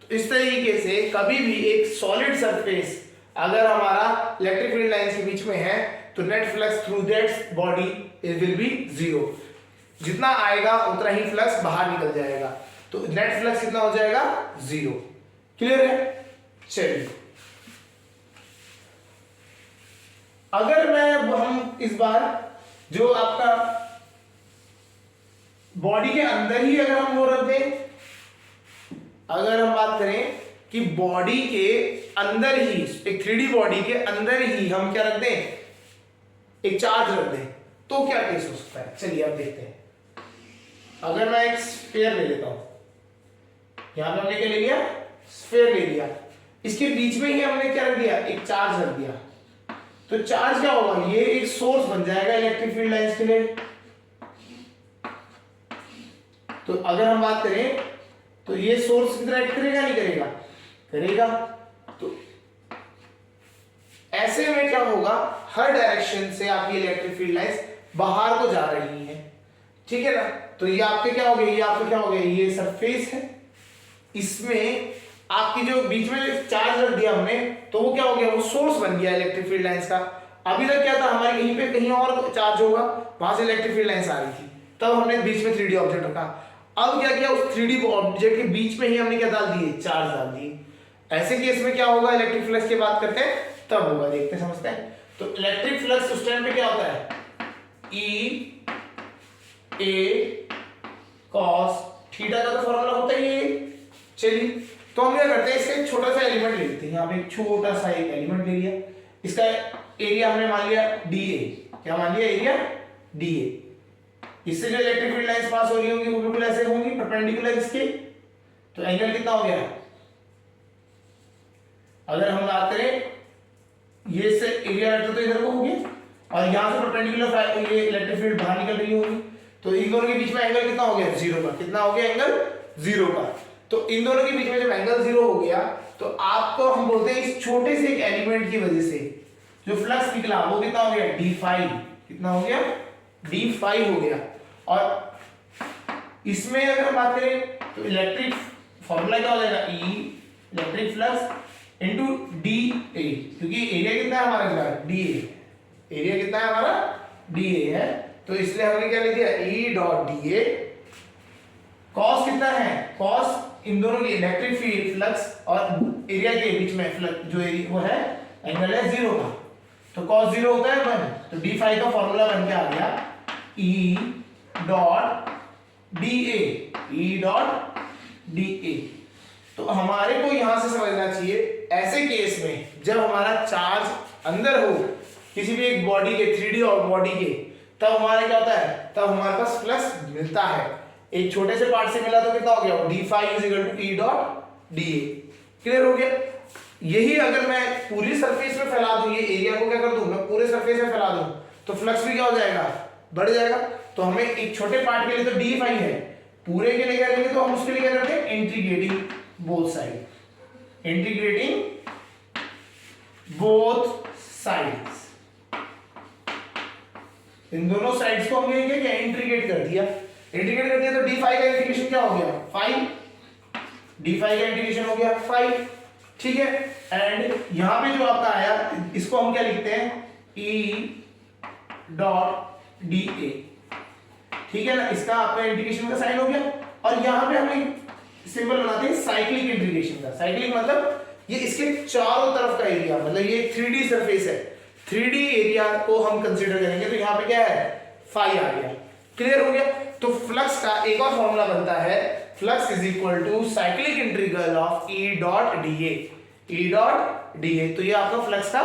तो इस तरीके से कभी भी एक सॉलिड सरफेस अगर हमारा इलेक्ट्रिक फील्ड लाइंस के बीच में है, तो net flux through that body it will B 0। जितना आएगा उतना ही फ्लक्स बाहर निकल जाएगा, तो नेट फ्लक्स कितना हो जाएगा, 0। क्लियर है। चलिए, अगर हम इस बार जो आपका बॉडी के अंदर ही अगर हम वो रख दें, अगर हम बात करें कि बॉडी के अंदर ही, एक 3D बॉडी के अंदर ही हम क्या रख दें, एक चार्ज रख दें, तो क्या केस हो सकता है। चलिए अब देखते हैं। अगर मैं एक स्फीयर ले लेता हूं, यहां पे हमने क्या ले लिया, स्फीयर ले लिया, इसके बीच में ही हमने क्या रख दिया, एक चार्ज रख दिया, तो चार्ज क्या होगा, ये एक सोर्स बन जाएगा इलेक्ट्रिक फील्ड लाइंस के लिए। तो अगर हम बात करें तो ये सोर्स इंटरैक्ट करेगा नहीं करेगा, करेगा। तो ऐसे में क्या होगा, हर डायरेक्शन से आपकी इलेक्ट्रिक फील्ड लाइंस बाहर को जा रही है, ठीक है ना। तो ये आपके क्या हो गए, ये आपके क्या हो गए, ये सरफेस है, इसमें आपकी जो बीच में चार्ज रख दिया हमने, तो वो क्या हो गया, वो सोर्स बन गया इलेक्ट्रिक फील्ड लाइंस का। अभी तक क्या था, हमारे यहीं पे कहीं और चार्ज होगा, वहां से इलेक्ट्रिक फील्ड लाइंस आ रही थी, तब हमने बीच में 3D ऑब्जेक्ट रखा। अब क्या किया, उस 3D ऑब्जेक्ट के बीच में ही हमने क्या डाल दिए, चार्ज डाल दिए। ऐसे केस में क्या होगा, इलेक्ट्रिक फ्लक्स की बात करते हैं तब होगा, देखते समझते हैं। तो इलेक्ट्रिक फ्लक्स उस टाइम पे क्या होता है, E A cos थीटा का तो फॉर्मूला होता ही है। चलिए, तो हम क्या करते हैं, इसका एक छोटा सा एलिमेंट ले लेते हैं, यहाँ पे एक छोटा सा एक एलिमेंट ले लिया, इसका एरिया हमने मान लिया DA, क्या मान लिया, एरिया DA। इससे जो इलेक्ट्रिक फील्ड लाइंस पास हो रही होंगी वो बिल्कुल ऐसे होंगी, परपेंडिकुलर इसके। तो एंगल कितना हो गया, अगर हम बात करें ये से एरिया वेक्टर तो इधर को हो गया, और यहां से परपेंडिकुलर ये इलेक्ट्रिक फील्ड बाहर निकल रही होगी, तो इन दोनों के बीच में एंगल कितना हो गया, 0 का। कितना हो गया एंगल, 0 का। तो इन दोनों के बीच में जब एंगल 0 हो गया, तो आपको हम बोलते हैं इस छोटे से एक एलिमेंट की वजह से जो फ्लक्स निकला वो कितना हो गया डी फाई, कितना हो गया डी फाई हो गया। और इसमें अगर हम बात करें तो इलेक्ट्रिक फॉर्मूला क्या हो जाएगा E electric flux into d A, क्योंकि एरिया कितना है हमारा इसका डी ए, एरिया कितना है हमारा डी ए है, तो इसलिए हमने क्या लिख दिया ई डॉट डी ए। कॉस कितना है, कॉस इन दोनों की इलेक्ट्रिक फील्ड फ्लक्स और एरिया के बीच में फ्लक्स जो एरिया वो है एंगल है 0 का, तो कॉस 0 होता है 1, तो डी फाई का फॉर्मूला बन के आ गया ई dot D A, E dot D A. तो हमारे को यहां से समझना चाहिए ऐसे केस में जब हमारा चार्ज अंदर हो किसी भी एक बॉडी के 3D और बॉडी के, तब हमारा क्या होता है, तब हमारे पास फ्लक्स मिलता है। एक छोटे से पार्ट से मिला तो कितना हो गया D phi is equal to E dot D A. Clear हो गया। यही अगर मैं पूरी सरफेस में फैला दूं, ये एरिया को क्या कर दूं मैं पूरे सरफेस में फैला दूं, तो फ्लक्स भी क्या हो जाएगा बढ़ जाएगा। तो हमें एक छोटे पार्ट के लिए तो डी फाई है, पूरे के लिए क्या करेंगे तो हम उसके लिए क्या करते हैं integrating both side, integrating both sides, इन दोनों साइड्स को हमने क्या किया इंटीग्रेट कर दिया, इंटीग्रेट कर दिया तो डी फाई का इंटीग्रेशन क्या हो गया फाई, डी फाई का इंटीग्रेशन हो गया फाई, ठीक है। एंड यहां पे जो आपका आया इसको हम क्या लिखते हैं ई डॉट डी ए, ठीक है ना, इसका आपका इंटीग्रेशन का साइन हो गया। और यहां पे हम एक सिंबल बनाते हैं साइक्लिक इंटीग्रेशन का, साइक्लिक मतलब ये इसके चारों तरफ का एरिया, मतलब ये 3D सरफेस है, 3D एरिया को हम कंसीडर करेंगे तो यहाँ पे क्या है फाई आ गया। क्लियर हो गया। तो फ्लक्स का एक और फॉर्मूला बनता है flux is equal to cyclic integral of E dot D A, E dot D A. तो ये आपका फ्लक्स का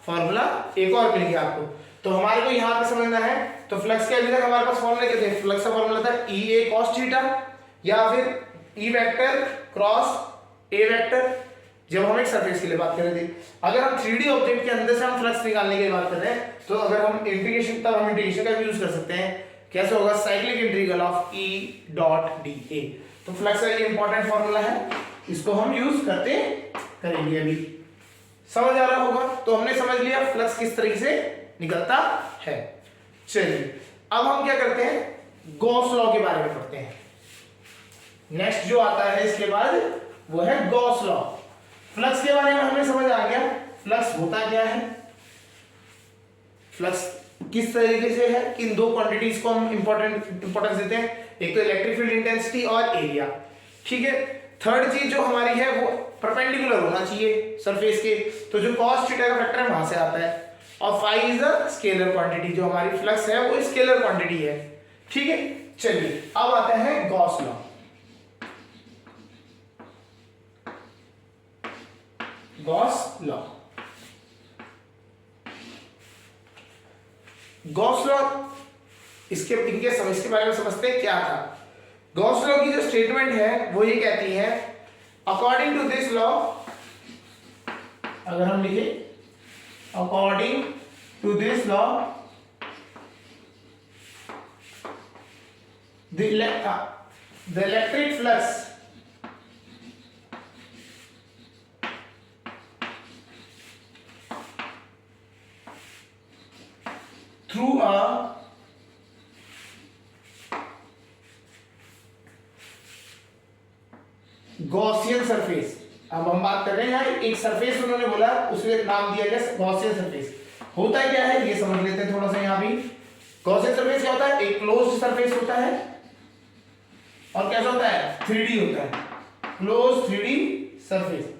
फॉर्मूला एक और मिल गया आपको। तो हमारे को यहाँ पे समझना है तो फ्लक्स के अभी तक हमारे पास फॉर्मूला क्या थे, फ्लक्स का फॉर्मूला था ई ए कॉस थीटा या फिर ई वेक्टर क्रॉस ए वेक्टर, जब हम एक सरफेस के लिए बात कर रहे थे। अगर हम 3D ऑब्जेक्ट के अंदर से हम फ्लक्स निकालने की बात कर रहे हैं तो अगर हम इंटीग्रेशन, तब हम इंटीग्रेशन का यूज कर सकते हैं। कैसे होगा cyclic integral of E dot D A. तो फ्लक्स का ये इंपॉर्टेंट फॉर्मूला है, इसको हम यूज करते करेंगे। अभी समझ आ रहा होगा। तो हमने समझ लिया फ्लक्स किस तरीके से निकलता है। चलिए अब हम क्या करते हैं गॉस लॉ के बारे में पढ़ते हैं। नेक्स्ट जो आता है इसके बाद वो है गॉस लॉ। फ्लक्स के बारे में हमें समझ आ गया फ्लक्स होता क्या है, फ्लक्स किस तरीके से है, किन दो क्वांटिटीज को हम इंपॉर्टेंस देते हैं, एक तो इलेक्ट्रिक फील्ड इंटेंसिटी और एरिया, ठीक है। थर्ड चीज जो हमारी है वो परपेंडिकुलर होना चाहिए सरफेस के, तो जो कॉस थीटा का फैक्टर है वहां से आता है। और phi is a scalar quantity, जो हमारी फ्लक्स है वो स्केलर क्वांटिटी है, ठीक है। चलिए अब आता है Gauss law. Gauss law, Gauss law इसके बारे में समझते हैं क्या था। गॉस लॉ की जो स्टेटमेंट है वो ये कहती है अकॉर्डिंग टू दिस लॉ, अगर हम लिखे according to this law the electric flux through a Gaussian surface. अब हम बात कर रहे हैं एक सरफेस उन्होंने बोला, उसमें नाम दिया गया गॉसियन सरफेस। होता क्या है ये समझ लेते हैं थोड़ा सा। यहां भी गॉसियन सरफेस क्या होता है, एक क्लोज्ड सरफेस होता है और कैसा होता है 3D होता है, close 3D surface.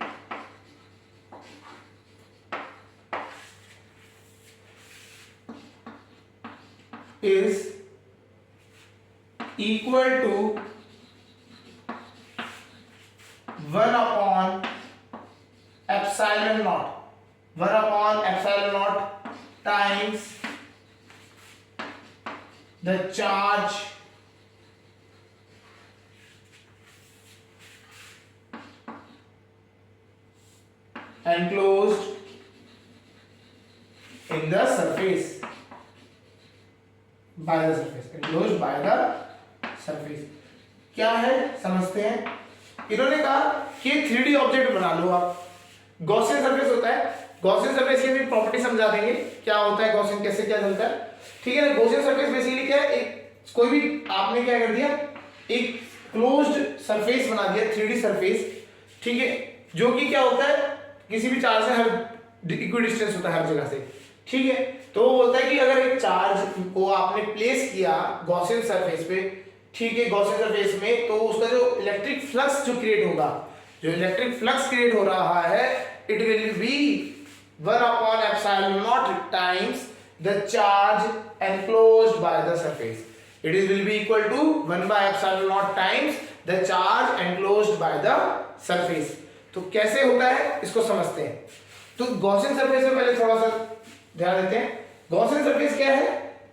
is equal to 1 upon epsilon naught, 1 upon epsilon naught times the charge enclosed in the surface, by the surface, enclosed by the surface। क्या है समझते हैं। इन्होंने कहा कि 3D ऑब्जेक्ट बना लो आप, गॉसियन सरफेस होता है, गॉसियन सरफेस की भी प्रॉपर्टी समझा देंगे, क्या होता है गॉसियन, कैसे क्या चलता है, ठीक है ना। गॉसियन सरफेस बेसिकली क्या है, एक कोई भी आपने क्या कर दिया, एक क्लोज्ड सरफेस बना दिया, 3D सरफेस, ठीक है, जो कि क्या होता है किसी भी चार्ज से हर इक्वल डिस्टेंस होता है हर जगह से, ठीक है। तो वो बोलता है कि अगर एक चार्ज को आपने प्लेस किया गॉसियन सरफेस पे, ठीक है, गॉसियन सरफेस में, तो उसका जो इलेक्ट्रिक फ्लक्स जो क्रिएट होगा, जो इलेक्ट्रिक फ्लक्स क्रिएट हो रहा है, it will be 1/ε0 times the charge enclosed by the surface. It will be equal to 1/ε0 times the charge enclosed by the surface. तो कैसे होता है इसको समझते हैं। तो गॉसियन सरफेस में पहले थोड़ा सा ध्यान देते हैं। गॉसियन सरफेस क्या है,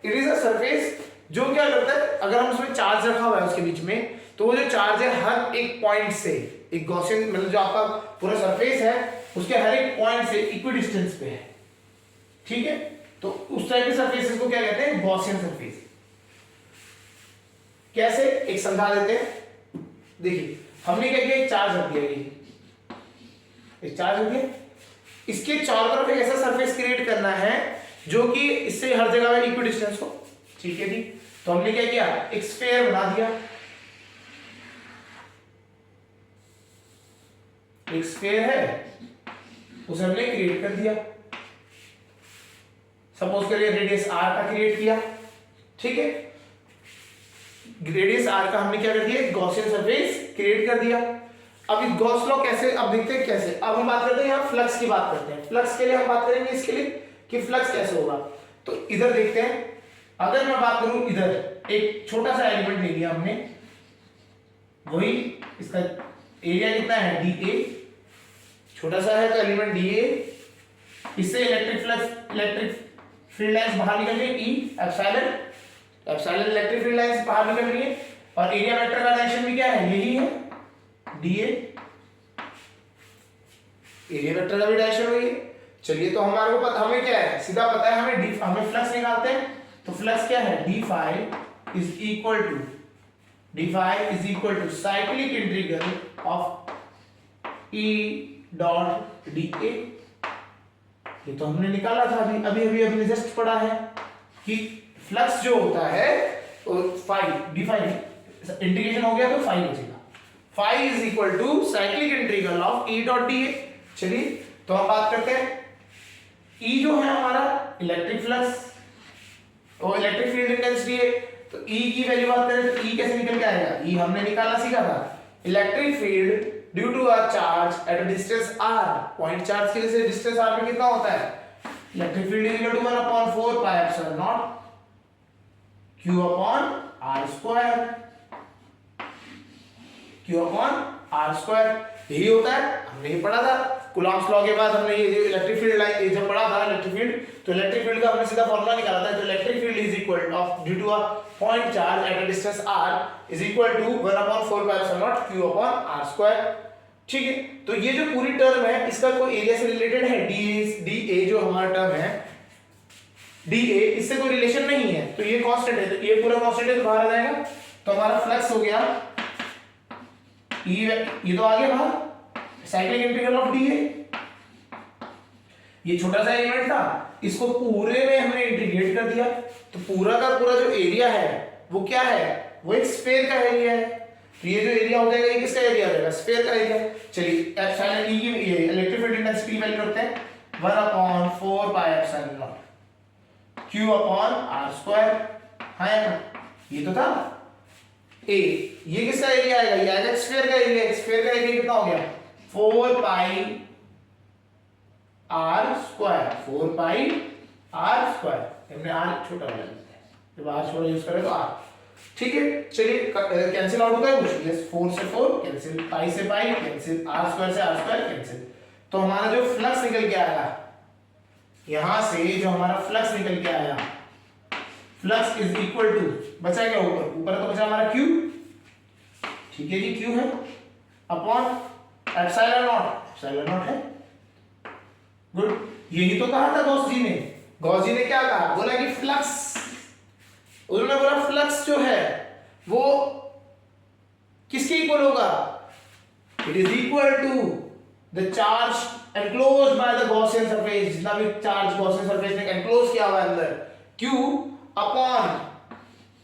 इट इज अ सरफेस जो क्या करता है, अगर हम उसमें चार्ज रखा हुआ है उसके बीच में, तो वो जो चार्ज है हर एक पॉइंट से, एक गॉसियन मतलब जो आपका पूरा सरफेस है उसके हर एक पॉइंट से इक्वल डिस्टेंस पे है, ठीक है। तो उस टाइप के सरफेसेस को क्या कहते हैं, गॉसियन सरफेस। कैसे, एक समझा देते हैं। देखिए हमने क्या किया, एक चार्ज रख दिया, ये एक चार्ज रख दिया, इसके चारों तरफ एक ऐसा सरफेस क्रिएट करना है जो कि इससे हर जगह में इक्वल डिस्टेंस हो, ठीक है जी। तो हमने क्या किया, एक स्फीयर बना दिया, एक स्फीयर है उसे हमने क्रिएट कर दिया, सपोज करिए रेडियस आर का क्रिएट किया, ठीक है। रेडियस आर का हमने क्या कर दिया, गॉसियन सरफेस क्रिएट कर दिया। अब इस गॉस लॉ कैसे, अब देखते हैं कैसे। अब हम बात करते हैं यहाँ फ्लक्स की बात करते हैं। फ्लक्स के लिए हम बात करेंगे इसके लिए कि फ्लक्स कैसे होगा। तो इधर देखते हैं, अगर मैं बात करूं, इधर एक छोटा सा एलिमेंट ले लिया हमने, वही इसका एरिया कितना है, डी ए, छोटा सा है तो एलिमेंट डी ए, इससे electric flux, electric field lines बाहर निकल गई, E epsilon, epsilon electric field lines बाहर निकल रही है, और एरिया वेक्टर का डायरेक्शन भी क्या है, यही है, डी ए, एरिया वेक्टर का भी डायरेक्शन वही है। चलिए तो हमारे को पता, हमें क्या है, सीधा पता है हमें डी, हमें फ्लक्स निकालते हैं। तो फ्लक्स क्या है, d phi is equal to, d phi is equal to cyclic integral of E dot D A. ये तो हमने निकाला था अभी जस्ट पढ़ा है कि फ्लक्स जो होता है फाई, डी फाई इंटीग्रेशन हो गया तो फाई बचेगा, phi is equal to cyclic integral of E dot D A. चलिए तो हम बात करते हैं, ई जो है हमारा इलेक्ट्रिक फ्लक्स और इलेक्ट्रिक फील्ड इंटेंसिटी है, तो ई की वैल्यू बात करें तो ई कैसे निकल के आएगा, ई हमने निकालना सीखा था, electric field due to a charge at a distance r, point charge की वजह से डिस्टेंस r में कितना होता है, electric field is equal to 1/4 pi epsilon naught q upon r square, q upon r square, यही होता है। हमने ये पढ़ा था कूलॉम्स लॉ के बाद, हमने ये इलेक्ट्रिक फील्ड लाइन ये जब पढ़ा था इलेक्ट्रिक फील्ड, तो इलेक्ट्रिक फील्ड का हमने सीधा फॉर्मूला निकाला था, तो electric field is equal of due to a point charge at a distance r is equal to 1/4 pi epsilon naught q upon r square, ठीक है। तो ये जो पूरी टर्म है इसका कोई एरिया से रिलेटेड है, डी ए जो हमारा टर्म है डी ए, इससे कोई रिलेशन नहीं है, तो ये कांस्टेंट है, तो ये पूरा कांस्टेंट है तो बाहर आ जाएगा। तो हमारा फ्लक्स हो गया ये तो आ गया बाहर, cyclic integral of D A, ये छोटा सा एलिमेंट था, इसको पूरे में हमने इंटीग्रेट कर दिया, तो पूरा का पूरा जो एरिया है वो क्या है, वो एक स्फीयर का एरिया है। तो ये जो एरिया हो जाएगा ये किसका एरिया हो जाएगा, स्फीयर का एरिया। चलिए एप्सिलॉन ई की ये इलेक्ट्रिक फील्ड इंटेंसिटी वैल्यू रखते हैं 1/4 pi epsilon naught q upon r square, है ये तो था a, ये किसका एरिया आएगा, ये आएगा स्फीयर का एरिया, स्फीयर का एरिया कितना हो गया 4 पाई r स्क्वायर, 4 पाई r स्क्वायर, हमने r छोटा वाला लिया है, जब r छोटा यूज करें तो r, ठीक है। चलिए कैंसिल आउट होता है कुछ, ये 4 से 4 कैंसिल, पाई से पाई कैंसिल, r स्क्वायर से r स्क्वायर कैंसिल। तो हमारा जो फ्लक्स निकल के आया यहां से, जो हमारा फ्लक्स निकल के आया, फ्लक्स इज इक्वल टू, बचा क्या ऊपर, ऊपर तो बचा हमारा q, ठीक है जी, q है अपॉन एप्सिलॉन नॉट है, गुड। यही तो कहा था गॉस जी ने, क्या कहा, बोला कि फ्लक्स, उन्होंने बोला फ्लक्स जो है वो किसके इक्वल होगा, it is equal to the charge enclosed by the Gaussian surface, जितना भी चार्ज गॉसियन सरफेस ने एनक्लोज किया हुआ है अंदर, Q upon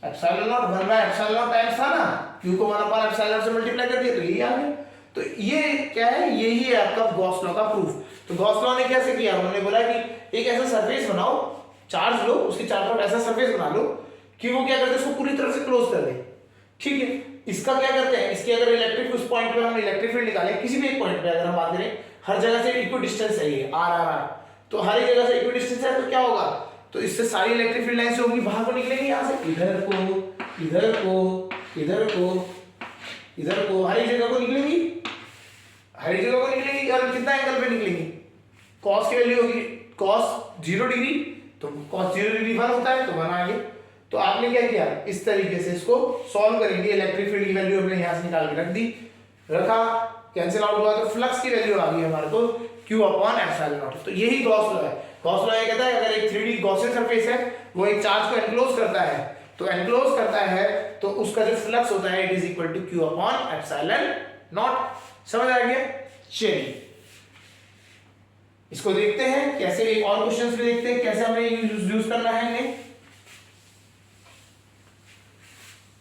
epsilon naught, 1 by epsilon naught times था ना, Q को 1 अपॉन एप्सिलॉन नॉट से मल्टीप्लाई कर दिया तो यही आ गया। तो ये क्या है, यही है आपका गॉस लॉ का प्रूफ। तो गॉस लॉ ने कैसे किया, उन्होंने बोला कि एक ऐसा सरफेस बनाओ, चार्ज लो, उसके चारों तरफ ऐसा सरफेस बना लो कि वो क्या करते हैं, उसको पूरी तरह से क्लोज कर दे। ठीक है, इसका क्या करते हैं, इसके अगर इलेक्ट्रिक उस पॉइंट पे हम इलेक्ट्रिक फील्ड निकालें, किसी भी एक पॉइंट पे अगर हम बात करें, हर जगह से इक्वल डिस्टेंस है ये R, तो हर एक जगह से इक्वल डिस्टेंस है, तो क्या होगा, तो इससे सारी इलेक्ट्रिक फील्ड लाइंस होंगी, बाहर को निकलेंगी यहाँ से, इधर को इधर को इधर को इधर को, हर एक जगह को निकलेंगी, हर एक जगह को निकलेंगी। और कितना एंगल पे निकलेंगी, कॉस की वैल्यू होगी कॉस 0 डिग्री, तो कॉस 0 डिग्री 1 होता है, तो 1 आ गया। तो आपने क्या किया, इस तरीके से इसको सॉल्व करेंगे, इलेक्ट्रिक फील्ड की वैल्यू हमने यहाँ से निकाल के रख दी, रखा, कैंसिल आउट हुआ, तो फ्लक्स की वैल्यू आ गई हमारे को Q अपॉन एप्सिलॉन नॉट। तो यही गॉस लॉ है। गॉस लॉ ये कहता है अगर एक 3D गॉसियन सरफेस है, वो एक चार्ज को एनक्लोज करता है, तो एनक्लोज करता है तो उसका जो फ्लक्स होता है it is equal to Q upon epsilon naught. समझ आ गया? चलिए इसको देखते हैं कैसे, एक और क्वेश्चंस भी देखते हैं कैसे हमें यूज करना है इन्हें।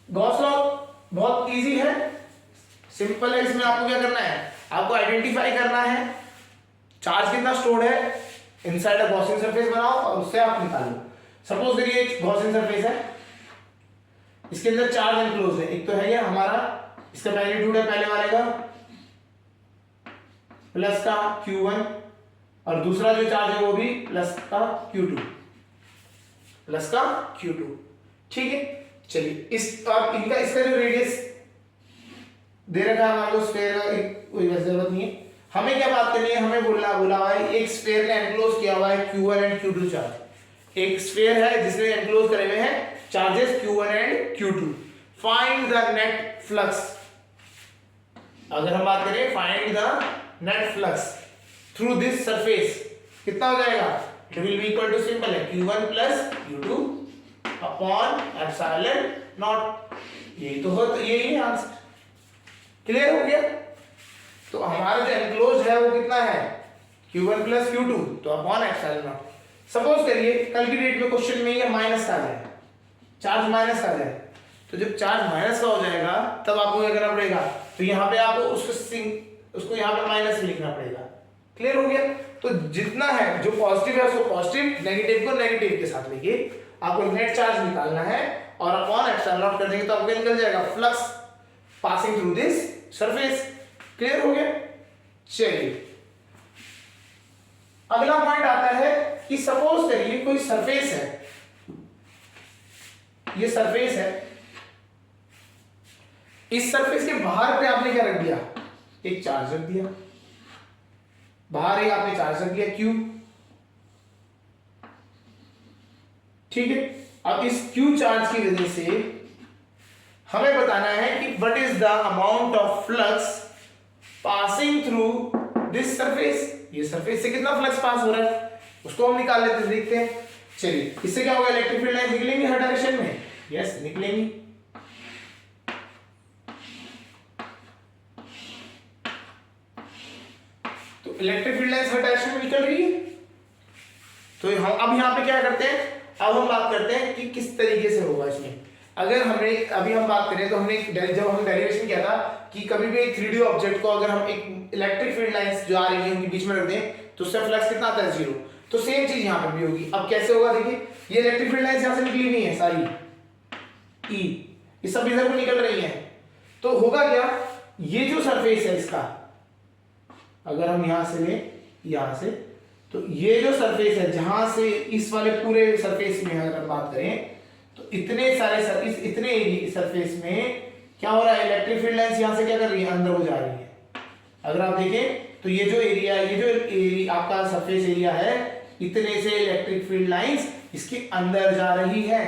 गॉस लॉ बहुत इजी है, सिंपल है। इसमें आपको क्या करना है, आपको आइडेंटिफाई करना है चार्ज कितना स्टोर्ड है इनसाइड अ गॉसियन सरफेस, बनाओ और उससे आप निकालो। सपोज करिए एक गॉसियन सरफेस है, इसके अंदर चार्ज एनक्लोज है, एक तो है ये हमारा, इसका मैग्नीट्यूड है पहले वाले का प्लस का Q1, और दूसरा जो चार्ज है वो भी प्लस का Q2, प्लस का Q2। ठीक है, चलिए इस अब इनका इसका जो रेडियस दे रखा है हमारे को स्फीयर का, कोई जरूरत नहीं है, हमें क्या बात करनी है, हमें बोला हुआ है एक स्फीयर ने एनक्लोज किया हुआ है Q1 एंड Q2 चार्ज। एक स्फीयर है जिसने एनक्लोज करे हुए हैं charges Q1 and Q2। Find the net flux, अगर हम बात करें find the net flux through this surface, कितना हो जाएगा, it will be equal to simple है Q1 plus Q2 upon epsilon not. यही तो हो, तो यही है आंसर। क्लियर हो गया? तो हमारा जो एनक्लोज है वो कितना है Q1 प्लस Q2, तो अपॉन एप्सिलॉन नॉट। सपोज करिए कल की डेट में क्वेश्चन में ये माइनस का आ जाए, चार्ज माइनस का आ जाए, तो जब चार्ज माइनस का हो जाएगा तब आपको क्या करना पड़ेगा, तो यहाँ पे आपको उसको यहाँ पे माइनस लिखना पड़ेगा। क्लियर हो गया? तो जितना है जो पॉजिटिव है उसको पॉजिटिव, नेगेटिव को नेगेटिव के साथ लेके आपको नेट चार्ज निकालना है, और अपॉन एप्सिलॉन नॉट कर देंगे तो आपको निकल जाएगा flux passing through this surface. Clear हो गया? चलिए अगला पॉइंट आता है कि सपोज करिए कोई सरफेस है, ये सरफेस है, इस सरफेस के बाहर पे आपने क्या रख दिया, एक चार्ज रख दिया, बाहर एक आपने चार्ज रख दिया Q। ठीक है, अब इस Q चार्ज की वजह से हमें बताना है कि what is the amount of flux passing through this surface. ये सरफेस से कितना फ्लक्स पास हो रहा है उसको हम निकाल लेते हैं, देखते हैं। चलिए इससे क्या होगा, इलेक्ट्रिक फील्ड लाइन निकलेंगी हर डायरेक्शन में, यस निकलेंगी। तो इलेक्ट्रिक फील्ड लाइन हर डायरेक्शन में निकल रही है। तो हम अब यहाँ पे क्या करते हैं, अब हम बात करते हैं कि किस तरीके से होगा इसमें। अगर हमने अभी हम बात करें तो हमने जब हम डेरिवेशन किया था कि कभी भी एक 3D ऑब्जेक्ट को अगर हम एक इलेक्ट्रिक फील्ड लाइंस जो आ रही है उनके बीच में रख दें तो उससे फ्लक्स कितना आता है, 0। तो सेम चीज यहाँ पर भी होगी। अब कैसे होगा, देखिए ये इलेक्ट्रिक फील्ड लाइंस यहाँ से निकली हुई है सारी, E ये सब इधर को निकल रही है, तो होगा क्या, ये जो सरफेस है इसका अगर हम यहां से लें, यहां से, तो ये जो सरफेस है जहां से इस वाले पूरे सरफेस में अगर हम बात करें तो इतने सारे सरफेस, इतने सरफेस में क्या हो रहा है, इलेक्ट्रिक फील्ड लाइंस यहां से क्या कर रही है, अंदर को जा रही है। अगर आप देखें तो ये जो एरिया, ये जो एरिया आपका सरफेस एरिया है, इतने से इलेक्ट्रिक फील्ड लाइंस इसके अंदर जा रही है,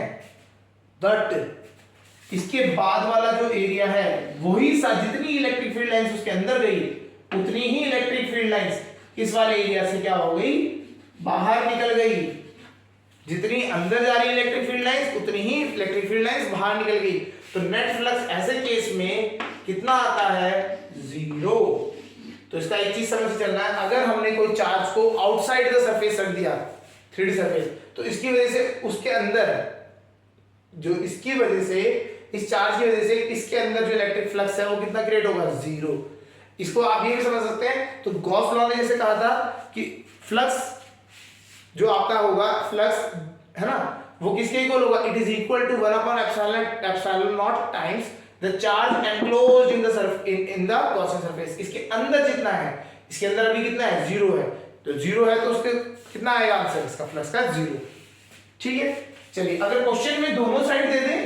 बट इसके बाद वाला जो एरिया है वही जितनी इलेक्ट्रिक फील्ड लाइंस उसके अंदर गई उतनी ही इलेक्ट्रिक फील्ड लाइंस इस वाले एरिया से क्या हो गई, बाहर निकल गई। जितनी अंदर जा रही इलेक्ट्रिक फील्ड लाइंस उतनी ही इलेक्ट्रिक फील्ड लाइंस बाहर निकल गई। तो नेट फ्लक्स ऐसे केस में कितना आता है, 0। तो इसका एक चीज समझ के चलना है, अगर हमने कोई चार्ज को आउटसाइड द सरफेस रख दिया 3D सरफेस, तो इसकी वजह से उसके अंदर जो इसकी वजह से इस चार्ज की वजह से इसके अंदर जो इलेक्ट्रिक फ्लक्स है वो कितना क्रिएट होगा, 0। इसको आप ये भी समझ सकते हैं, तो गॉस लॉ ने जैसे कहा था कि फ्लक्स जो आपका होगा, फ्लक्स है ना, वो किसके इक्वल होगा, it is equal to 1/epsilon epsilon naught times the charge enclosed in the in the Gaussian surface. इसके अंदर जितना है, इसके अंदर अभी कितना है, 0 है, तो 0 है तो उसके कितना आएगा आंसर इसका, फ्लक्स का 0। ठीक है, चलिए अगर क्वेश्चन में दोनों साइड दे दें,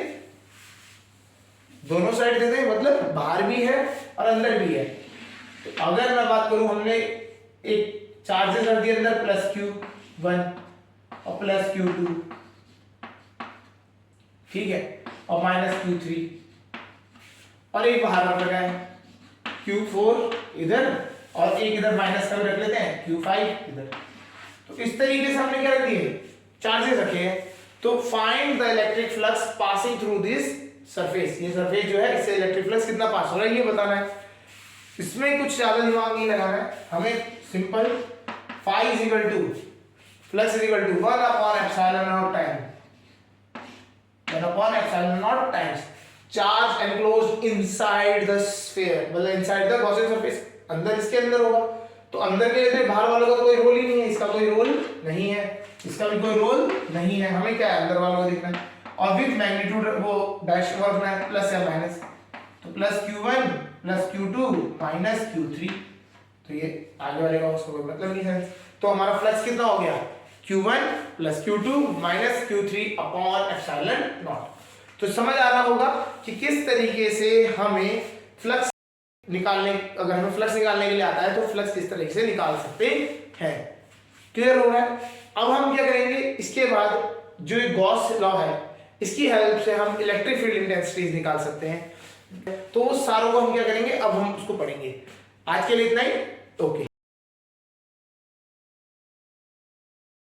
दोनों साइड दे दें मतलब बाहर भी है और अंदर भी है, तो अगर मैं बात करूं, हमने एक चार्जेस रख दिए अंदर +Q1 और +Q2, ठीक है, और -Q3, और एक बाहर रख लगा है Q4 इधर, और एक इधर माइनस का भी रख लेते हैं Q5 इधर। तो इस तरीके से हमने क्या रख दिए, चार्जेस रखे हैं। तो find the electric flux passing through this surface, ये सरफेस जो है इससे इलेक्ट्रिक फ्लक्स कितना पास हो रहा है ये बताना है। इसमें कुछ ज्यादा दिमाग नहीं लगाना है हमें, simple phi is equal to flux is equal to 1/epsilon naught times charge enclosed inside the sphere, मतलब इनसाइड द गॉसियन सरफेस, अंदर इसके अंदर होगा, तो अंदर के लिए बाहर वालों का कोई रोल ही नहीं है, इसका कोई रोल नहीं है, इसका भी कोई रोल नहीं है, हमें क्या है अंदर वालों को देखना है, और विद मैग्नीट्यूड वो डैश रखना है, प्लस या माइनस, तो +Q1 +Q2 -Q3, तो ये आगे वाले का उसका कोई मतलब नहीं है। तो हमारा फ्लक्स कितना हो गया, Q1 +Q2 -Q3/epsilon naught। तो समझ आ रहा होगा कि किस तरीके से हमें फ्लक्स निकालने, अगर हमें फ्लक्स निकालने के लिए आता है तो फ्लक्स किस तरीके से निकाल सकते हैं। क्लियर हो रहा है। अब हम क्या करेंगे, इसके बाद जो गॉस लॉ है इसकी हेल्प से हम इलेक्ट्रिक फील्ड इंटेंसिटीज निकाल सकते हैं। तो सारों को हम क्या करेंगे, अब हम उसको पढ़ेंगे। आज के लिए इतना ही, ओके।